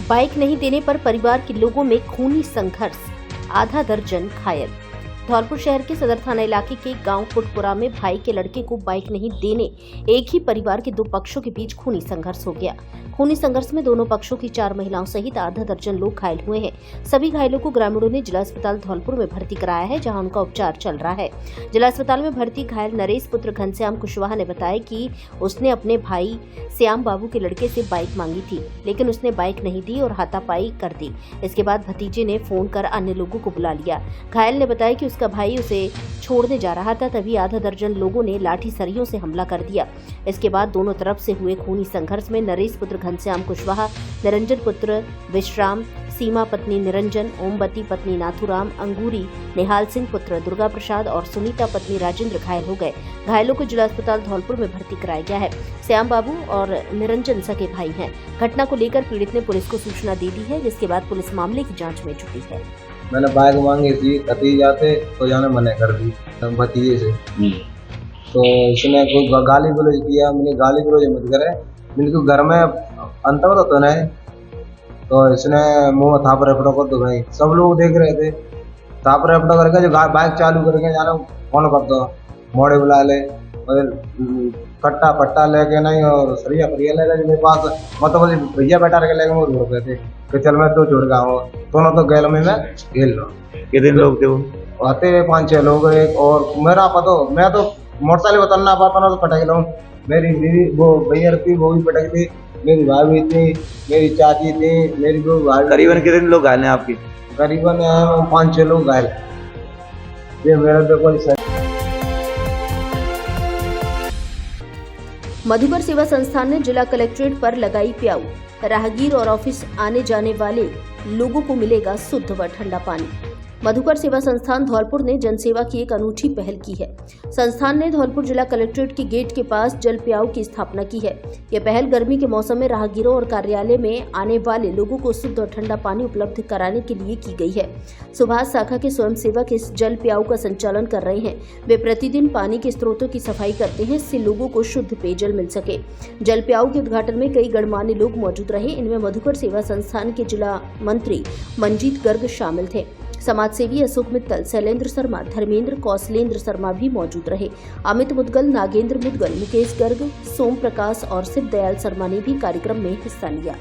बाइक नहीं देने पर परिवार के लोगों में खूनी संघर्ष, आधा दर्जन घायल। धौलपुर शहर के सदर थाना इलाके के गांव कुटपुरा में भाई के लड़के को बाइक नहीं देने एक ही परिवार के दो पक्षों के बीच खूनी संघर्ष हो गया। खूनी संघर्ष में दोनों पक्षों की 4 महिलाओं सहित आधा दर्जन लोग घायल हुए हैं। सभी घायलों को ग्रामीणों ने जिला अस्पताल धौलपुर में भर्ती कराया है, जहां उनका उपचार चल रहा है। जिला अस्पताल में भर्ती घायल नरेश पुत्र घनश्याम कुशवाहा ने बताया कि उसने अपने भाई श्याम बाबू के लड़के से बाइक मांगी थी, लेकिन उसने बाइक नहीं दी और हाथापाई कर दी। इसके बाद भतीजे ने फोन कर अन्य लोगों को बुला लिया। घायल ने बताया कि उसका भाई उसे छोड़ने जा रहा था, तभी आधा दर्जन लोगों ने लाठी सरियों से हमला कर दिया। इसके बाद दोनों तरफ से हुए खूनी संघर्ष में नरेश पुत्र घनश्याम कुशवाहा, निरंजन पुत्र विश्राम, सीमा पत्नी निरंजन, ओमवती पत्नी नाथुराम, अंगूरी, निहाल सिंह पुत्र दुर्गा प्रसाद और सुनीता पत्नी राजेंद्र घायल हो गए। घायलों को जिला अस्पताल धौलपुर में भर्ती कराया गया है। श्याम बाबू और निरंजन सगे भाई हैं। घटना को लेकर पीड़ित ने पुलिस को सूचना दे दी है, जिसके बाद पुलिस मामले की जाँच में जुटी है। मैंने बाइक मांगी थी, भतीजा थे तो जाने मना कर दी भतीजे से। तो इसने कोई गाली गलौज किया, मैंने गाली गलौज मत करे, बिल्कुल घर में अंतर होता नहीं। तो इसने मुंह थाप रपटो कर दो भाई, सब लोग देख रहे थे। थाप रपटो करके जो बाइक चालू करके जाना फोन कर दो, मोड़े बुला ले और कट्टा पट्टा लेके नहीं और सरिया परिया लेके जो मेरे पास मतलब भैया बैठा रखे लेके वो रोक गए थे कि चल मैं तो छोड़ गया हूँ। दोनों तो गैल में मैं खेल लो। कितने लोग थे वो? आते 5-6 लोग। एक और मेरा पता, मैं तो मोटरसाइकिल बतलना पाता ना तो पटक लूँ। मेरी दीदी वो भैया थी, वो भी पटक थी, मेरी भाभी थी, मेरी चाची थी, मेरी दो भाई। करीबन कितने लोग घायल हैं आपके? करीबन 5-6 लोग घायल। ये मेरा तो कोई मधुकर सेवा संस्थान ने जिला कलेक्ट्रेट पर लगाई प्याऊ। राहगीर और ऑफिस आने जाने वाले लोगों को मिलेगा शुद्ध व ठंडा पानी। मधुकर सेवा संस्थान धौलपुर ने जनसेवा की एक अनूठी पहल की है। संस्थान ने धौलपुर जिला कलेक्ट्रेट के गेट के पास जल प्याऊ की स्थापना की है। यह पहल गर्मी के मौसम में राहगीरों और कार्यालय में आने वाले लोगों को शुद्ध और ठंडा पानी उपलब्ध कराने के लिए की गई है। सुभाष शाखा के स्वयंसेवक इस जल प्याऊ का संचालन कर रहे हैं। वे प्रतिदिन पानी के स्रोतों की सफाई करते हैं, इससे लोगों को शुद्ध पेयजल मिल सके। जल प्याऊ के उद्घाटन में कई गणमान्य लोग मौजूद रहे। इनमें मधुकर सेवा संस्थान के जिला मंत्री मंजीत गर्ग शामिल थे। समाजसेवी अशोक मित्तल, शैलेंद्र शर्मा, धर्मेंद्र कौशलेंद्र शर्मा भी मौजूद रहे। अमित मुदगल, नागेंद्र मुदगल, मुकेश गर्ग, सोम प्रकाश और शिव दयाल शर्मा ने भी कार्यक्रम में हिस्सा लिया।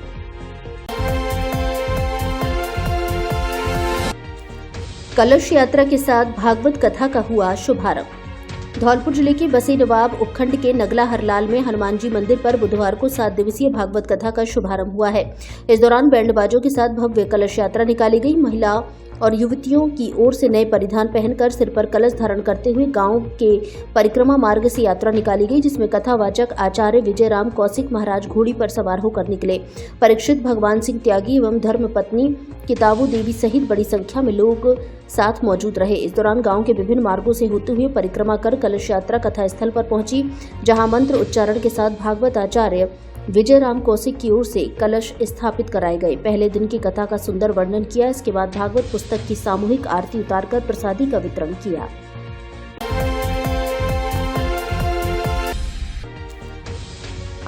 कलश यात्रा के साथ भागवत कथा का हुआ शुभारंभ। धौलपुर जिले के बसी नवाब उपखंड के नगला हरलाल में हनुमान जी मंदिर पर बुधवार को 7 दिवसीय भागवत कथा का शुभारंभ हुआ है। इस दौरान बैंड बाजों के साथ भव्य कलश यात्रा निकाली गई। महिला और युवतियों की ओर से नए परिधान पहनकर सिर पर कलश धारण करते हुए गांव के परिक्रमा मार्ग से यात्रा निकाली गई, जिसमें कथावाचक आचार्य विजयराम कौशिक महाराज घोड़ी पर सवार होकर निकले। परीक्षित भगवान सिंह त्यागी एवं धर्मपत्नी किताबू देवी सहित बड़ी संख्या में लोग साथ मौजूद रहे। इस दौरान गांव के विभिन्न मार्गों से होते हुए परिक्रमा कर कलश यात्रा कथा स्थल पर पहुंची, जहां मंत्र उच्चारण के साथ भागवत आचार्य विजयराम कौशिक की ओर से कलश स्थापित कराए गए। पहले दिन की कथा का सुंदर वर्णन किया। इसके बाद भागवत पुस्तक की सामूहिक आरती उतारकर प्रसादी का वितरण किया।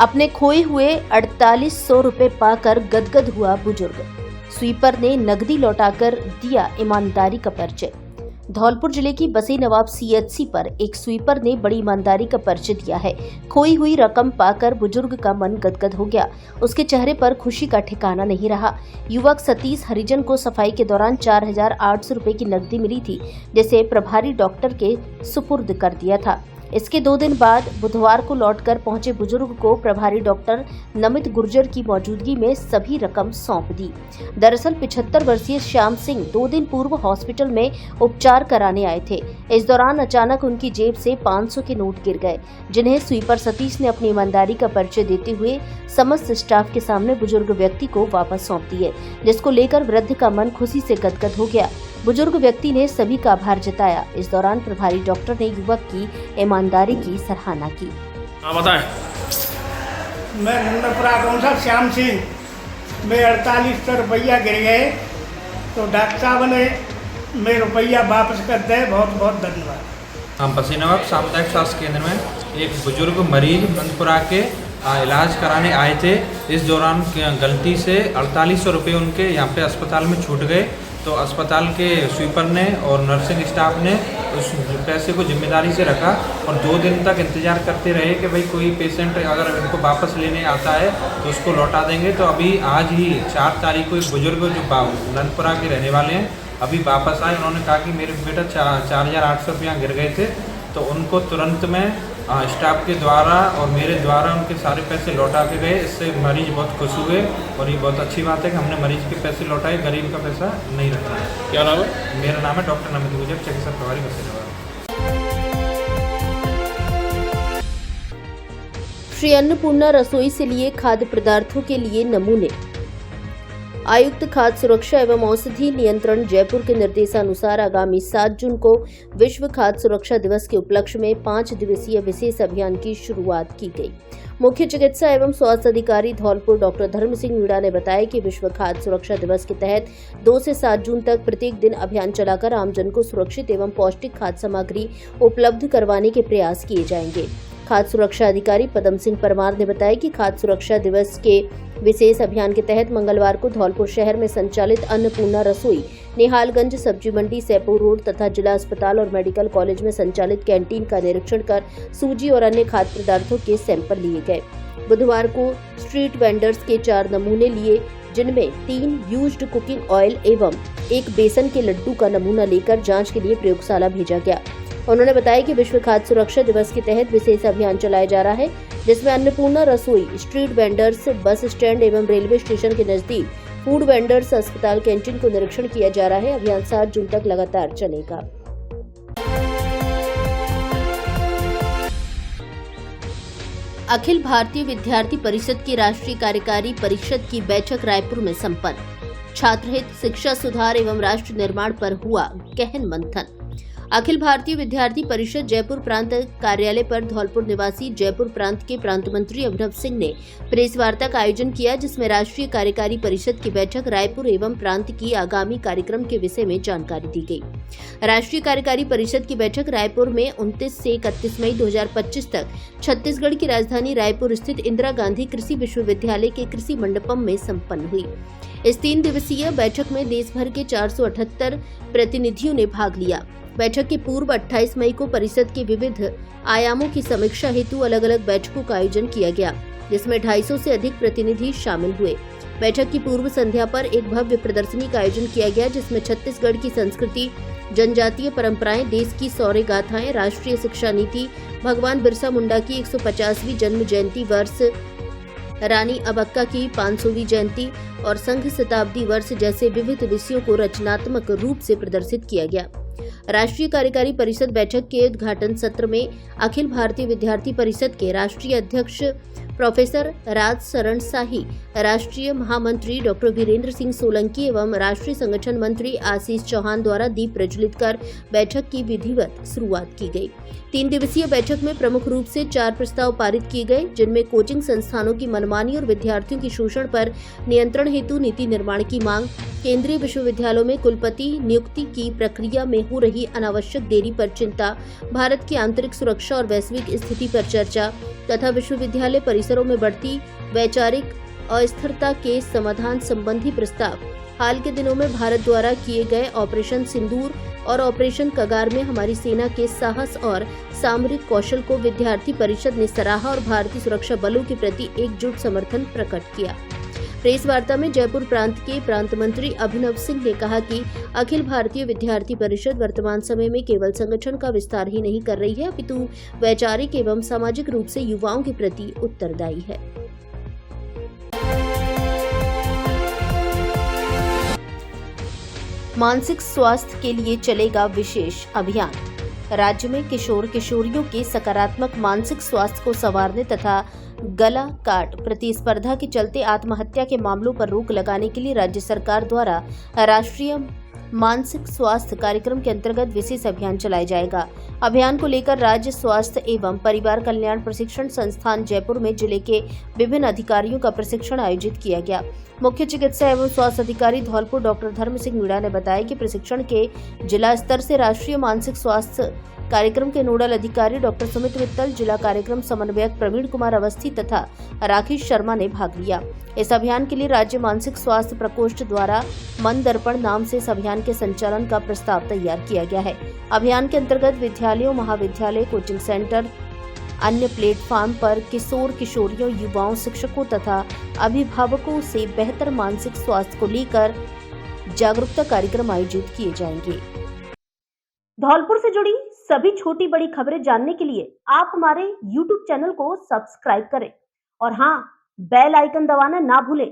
अपने खोए हुए 4800 रुपए पाकर गदगद हुआ बुजुर्ग। स्वीपर ने नकदी लौटाकर दिया ईमानदारी का परिचय। धौलपुर जिले की बसी नवाब सीएचसी पर एक स्वीपर ने बड़ी ईमानदारी का परिचय दिया है। खोई हुई रकम पाकर बुजुर्ग का मन गदगद हो गया। उसके चेहरे पर खुशी का ठिकाना नहीं रहा। युवक सतीश हरिजन को सफाई के दौरान 4800 रुपए की नकदी मिली थी, जिसे प्रभारी डॉक्टर के सुपुर्द कर दिया था। इसके 2 दिन बाद बुधवार को लौटकर पहुंचे बुजुर्ग को प्रभारी डॉक्टर नमित गुर्जर की मौजूदगी में सभी रकम सौंप दी। दरअसल 75 वर्षीय श्याम सिंह 2 दिन पूर्व हॉस्पिटल में उपचार कराने आए थे। इस दौरान अचानक उनकी जेब से 500 के नोट गिर गए, जिन्हें स्वीपर सतीश ने अपनी ईमानदारी का परिचय देते हुए समस्त स्टाफ के सामने बुजुर्ग व्यक्ति को वापस सौंप दिए, जिसको लेकर वृद्ध का मन खुशी से गदगद हो गया। बुजुर्ग व्यक्ति ने सभी का आभार जताया। इस दौरान प्रभारी डॉक्टर ने युवक की ईमानदारी की सराहना की। बताएं। मैं नंदपुरा गाँव से श्याम सिंह, मैं 4800 रुपया गिर गए, तो डॉक्टर साहब ने मेरे रुपया वापस कर दे, बहुत बहुत धन्यवाद। हम बसी नवाब सामुदायिक स्वास्थ्य केंद्र में एक बुजुर्ग मरीज नंदपुरा के इलाज कराने आए थे। इस दौरान गलती से 4800 रुपये उनके यहाँ पे अस्पताल में छूट गए, तो अस्पताल के स्वीपर ने और नर्सिंग स्टाफ ने उस पैसे को जिम्मेदारी से रखा और 2 दिन तक इंतज़ार करते रहे कि भाई कोई पेशेंट अगर इनको वापस लेने आता है तो उसको लौटा देंगे। तो अभी आज ही 4 तारीख को एक बुजुर्ग जो नंदपुरा के रहने वाले हैं अभी वापस आए। उन्होंने कहा कि मेरे बेटा 4800 रुपया गिर गए थे, तो उनको तुरंत में स्टाफ के द्वारा और मेरे द्वारा उनके सारे पैसे लौटा के गए। इससे मरीज बहुत खुश हुए और ये बहुत अच्छी बात है कि हमने मरीज के पैसे लौटाए, गरीब का पैसा नहीं रखा। क्या नाम है? मेरा नाम है डॉक्टर नमित गुर्जर, चिकित्सा प्रभारी बसी नवाब। श्री अन्नपूर्णा रसोई से लिए खाद्य पदार्थों के लिए नमूने। आयुक्त खाद्य सुरक्षा एवं औषधि नियंत्रण जयपुर के निर्देशानुसार आगामी 7 जून को विश्व खाद्य सुरक्षा दिवस के उपलक्ष्य में 5 दिवसीय विशेष अभियान की शुरुआत की गई। मुख्य चिकित्सा एवं स्वास्थ्य अधिकारी धौलपुर डॉक्टर धर्म सिंह मीणा ने बताया कि विश्व खाद्य सुरक्षा दिवस के तहत 2 से 7 जून तक प्रत्येक दिन अभियान चलाकर आमजन को सुरक्षित एवं पौष्टिक खाद्य सामग्री उपलब्ध करवाने के प्रयास किए जाएंगे। खाद्य सुरक्षा अधिकारी पदम सिंह परमार ने बताया कि खाद्य सुरक्षा दिवस के विशेष अभियान के तहत मंगलवार को धौलपुर शहर में संचालित अन्नपूर्णा रसोई, निहालगंज सब्जी मंडी, सैपुर रोड तथा जिला अस्पताल और मेडिकल कॉलेज में संचालित कैंटीन का निरीक्षण कर सूजी और अन्य खाद्य पदार्थों के सैंपल लिए गए। बुधवार को स्ट्रीट वेंडर्स के 4 नमूने लिए, जिनमें 3 यूज्ड कुकिंग ऑयल एवं 1 बेसन के लड्डू का नमूना लेकर जांच के लिए प्रयोगशाला भेजा गया। उन्होंने बताया कि विश्व खाद्य सुरक्षा दिवस के तहत विशेष अभियान चलाया जा रहा है, जिसमें अन्नपूर्णा रसोई, स्ट्रीट वेंडर्स, बस स्टैंड एवं रेलवे स्टेशन के नजदीक फूड वेंडर्स, अस्पताल कैंटीन को निरीक्षण किया जा रहा है। अभियान 7 जून तक लगातार चलेगा। अखिल भारतीय विद्यार्थी परिषद की राष्ट्रीय कार्यकारी परिषद की बैठक रायपुर में संपन्न। छात्रहित, शिक्षा सुधार एवं राष्ट्र निर्माण पर हुआ गहन मंथन। अखिल भारतीय विद्यार्थी परिषद जयपुर प्रांत कार्यालय पर धौलपुर निवासी जयपुर प्रांत के प्रांत मंत्री अभिनव सिंह ने प्रेस वार्ता का आयोजन किया, जिसमें राष्ट्रीय कार्यकारी परिषद की बैठक रायपुर एवं प्रांत की आगामी कार्यक्रम के विषय में जानकारी दी गई। राष्ट्रीय कार्यकारी परिषद की बैठक रायपुर में 29 से 31 मई 2025 तक छत्तीसगढ़ की राजधानी रायपुर स्थित इंदिरा गांधी कृषि विश्वविद्यालय के कृषि मंडपम में संपन्न हुई। इस 3 दिवसीय बैठक में देश भर के 478 प्रतिनिधियों ने भाग लिया। बैठक के पूर्व 28 मई को परिषद के विविध आयामों की समीक्षा हेतु अलग अलग बैठकों का आयोजन किया गया, जिसमें 250 से अधिक प्रतिनिधि शामिल हुए। बैठक की पूर्व संध्या पर एक भव्य प्रदर्शनी का आयोजन किया गया, जिसमें छत्तीसगढ़ की संस्कृति, जनजातीय परंपराएं, देश की शौर्य गाथाएं, राष्ट्रीय शिक्षा नीति, भगवान बिरसा मुंडा की 150वीं जन्म जयंती वर्ष, रानी अबक्का की 500वीं जयंती और संघ शताब्दी वर्ष जैसे विविध विषयों को रचनात्मक रूप से प्रदर्शित किया गया। राष्ट्रीय कार्यकारी परिषद बैठक के उद्घाटन सत्र में अखिल भारतीय विद्यार्थी परिषद के राष्ट्रीय अध्यक्ष प्रोफेसर राज शरण शाही, राष्ट्रीय महामंत्री डॉक्टर वीरेंद्र सिंह सोलंकी एवं राष्ट्रीय संगठन मंत्री आशीष चौहान द्वारा दीप प्रज्वलित कर बैठक की विधिवत शुरुआत की गई। 3 दिवसीय बैठक में प्रमुख रूप से 4 प्रस्ताव पारित किए गए, जिनमें कोचिंग संस्थानों की मनमानी और विद्यार्थियों की शोषण पर नियंत्रण हेतु नीति निर्माण की मांग, केंद्रीय विश्वविद्यालयों में कुलपति नियुक्ति की प्रक्रिया में हो रही अनावश्यक देरी पर चिंता, भारत की आंतरिक सुरक्षा और वैश्विक स्थिति पर चर्चा तथा विश्वविद्यालय परिसर परिसरों में बढ़ती वैचारिक अस्थिरता के समाधान संबंधी प्रस्ताव, हाल के दिनों में भारत द्वारा किए गए ऑपरेशन सिंदूर और ऑपरेशन कगार में हमारी सेना के साहस और सामरिक कौशल को विद्यार्थी परिषद ने सराहा और भारतीय सुरक्षा बलों के प्रति एकजुट समर्थन प्रकट किया। प्रेस वार्ता में जयपुर प्रांत के प्रांत मंत्री अभिनव सिंह ने कहा कि अखिल भारतीय विद्यार्थी परिषद वर्तमान समय में केवल संगठन का विस्तार ही नहीं कर रही है, अपितु वैचारिक एवं सामाजिक रूप से युवाओं के प्रति उत्तरदायी है। मानसिक स्वास्थ्य के लिए चलेगा विशेष अभियान। राज्य में किशोर किशोरियों के सकारात्मक मानसिक स्वास्थ्य को संवारने तथा गला काट प्रतिस्पर्धा के चलते आत्महत्या के मामलों पर रोक लगाने के लिए राज्य सरकार द्वारा राष्ट्रीय मानसिक स्वास्थ्य कार्यक्रम के अंतर्गत विशेष अभियान चलाया जाएगा। अभियान को लेकर राज्य स्वास्थ्य एवं परिवार कल्याण प्रशिक्षण संस्थान जयपुर में जिले के विभिन्न अधिकारियों का प्रशिक्षण आयोजित किया गया। मुख्य चिकित्सा एवं स्वास्थ्य अधिकारी धौलपुर डॉक्टर धर्म सिंह मीणा ने बताया कि प्रशिक्षण के जिला स्तर से राष्ट्रीय मानसिक स्वास्थ्य कार्यक्रम के नोडल अधिकारी डॉक्टर सुमित मित्तल, जिला कार्यक्रम समन्वयक प्रवीण कुमार अवस्थी तथा राकेश शर्मा ने भाग लिया। इस अभियान के लिए राज्य मानसिक स्वास्थ्य प्रकोष्ठ द्वारा मन दर्पण नाम से इस अभियान के संचालन का प्रस्ताव तैयार किया गया है। अभियान के अंतर्गत विद्यालयों, महाविद्यालय, कोचिंग सेंटर, अन्य प्लेटफॉर्म पर किशोर किशोरियों, युवाओं, शिक्षकों तथा अभिभावकों से बेहतर मानसिक स्वास्थ्य को लेकर जागरूकता कार्यक्रम आयोजित किए जाएंगे। धौलपुर से जुड़ी सभी छोटी बड़ी खबरें जानने के लिए आप हमारे YouTube चैनल को सब्सक्राइब करें और हाँ, बेल आइकन दबाना ना भूलें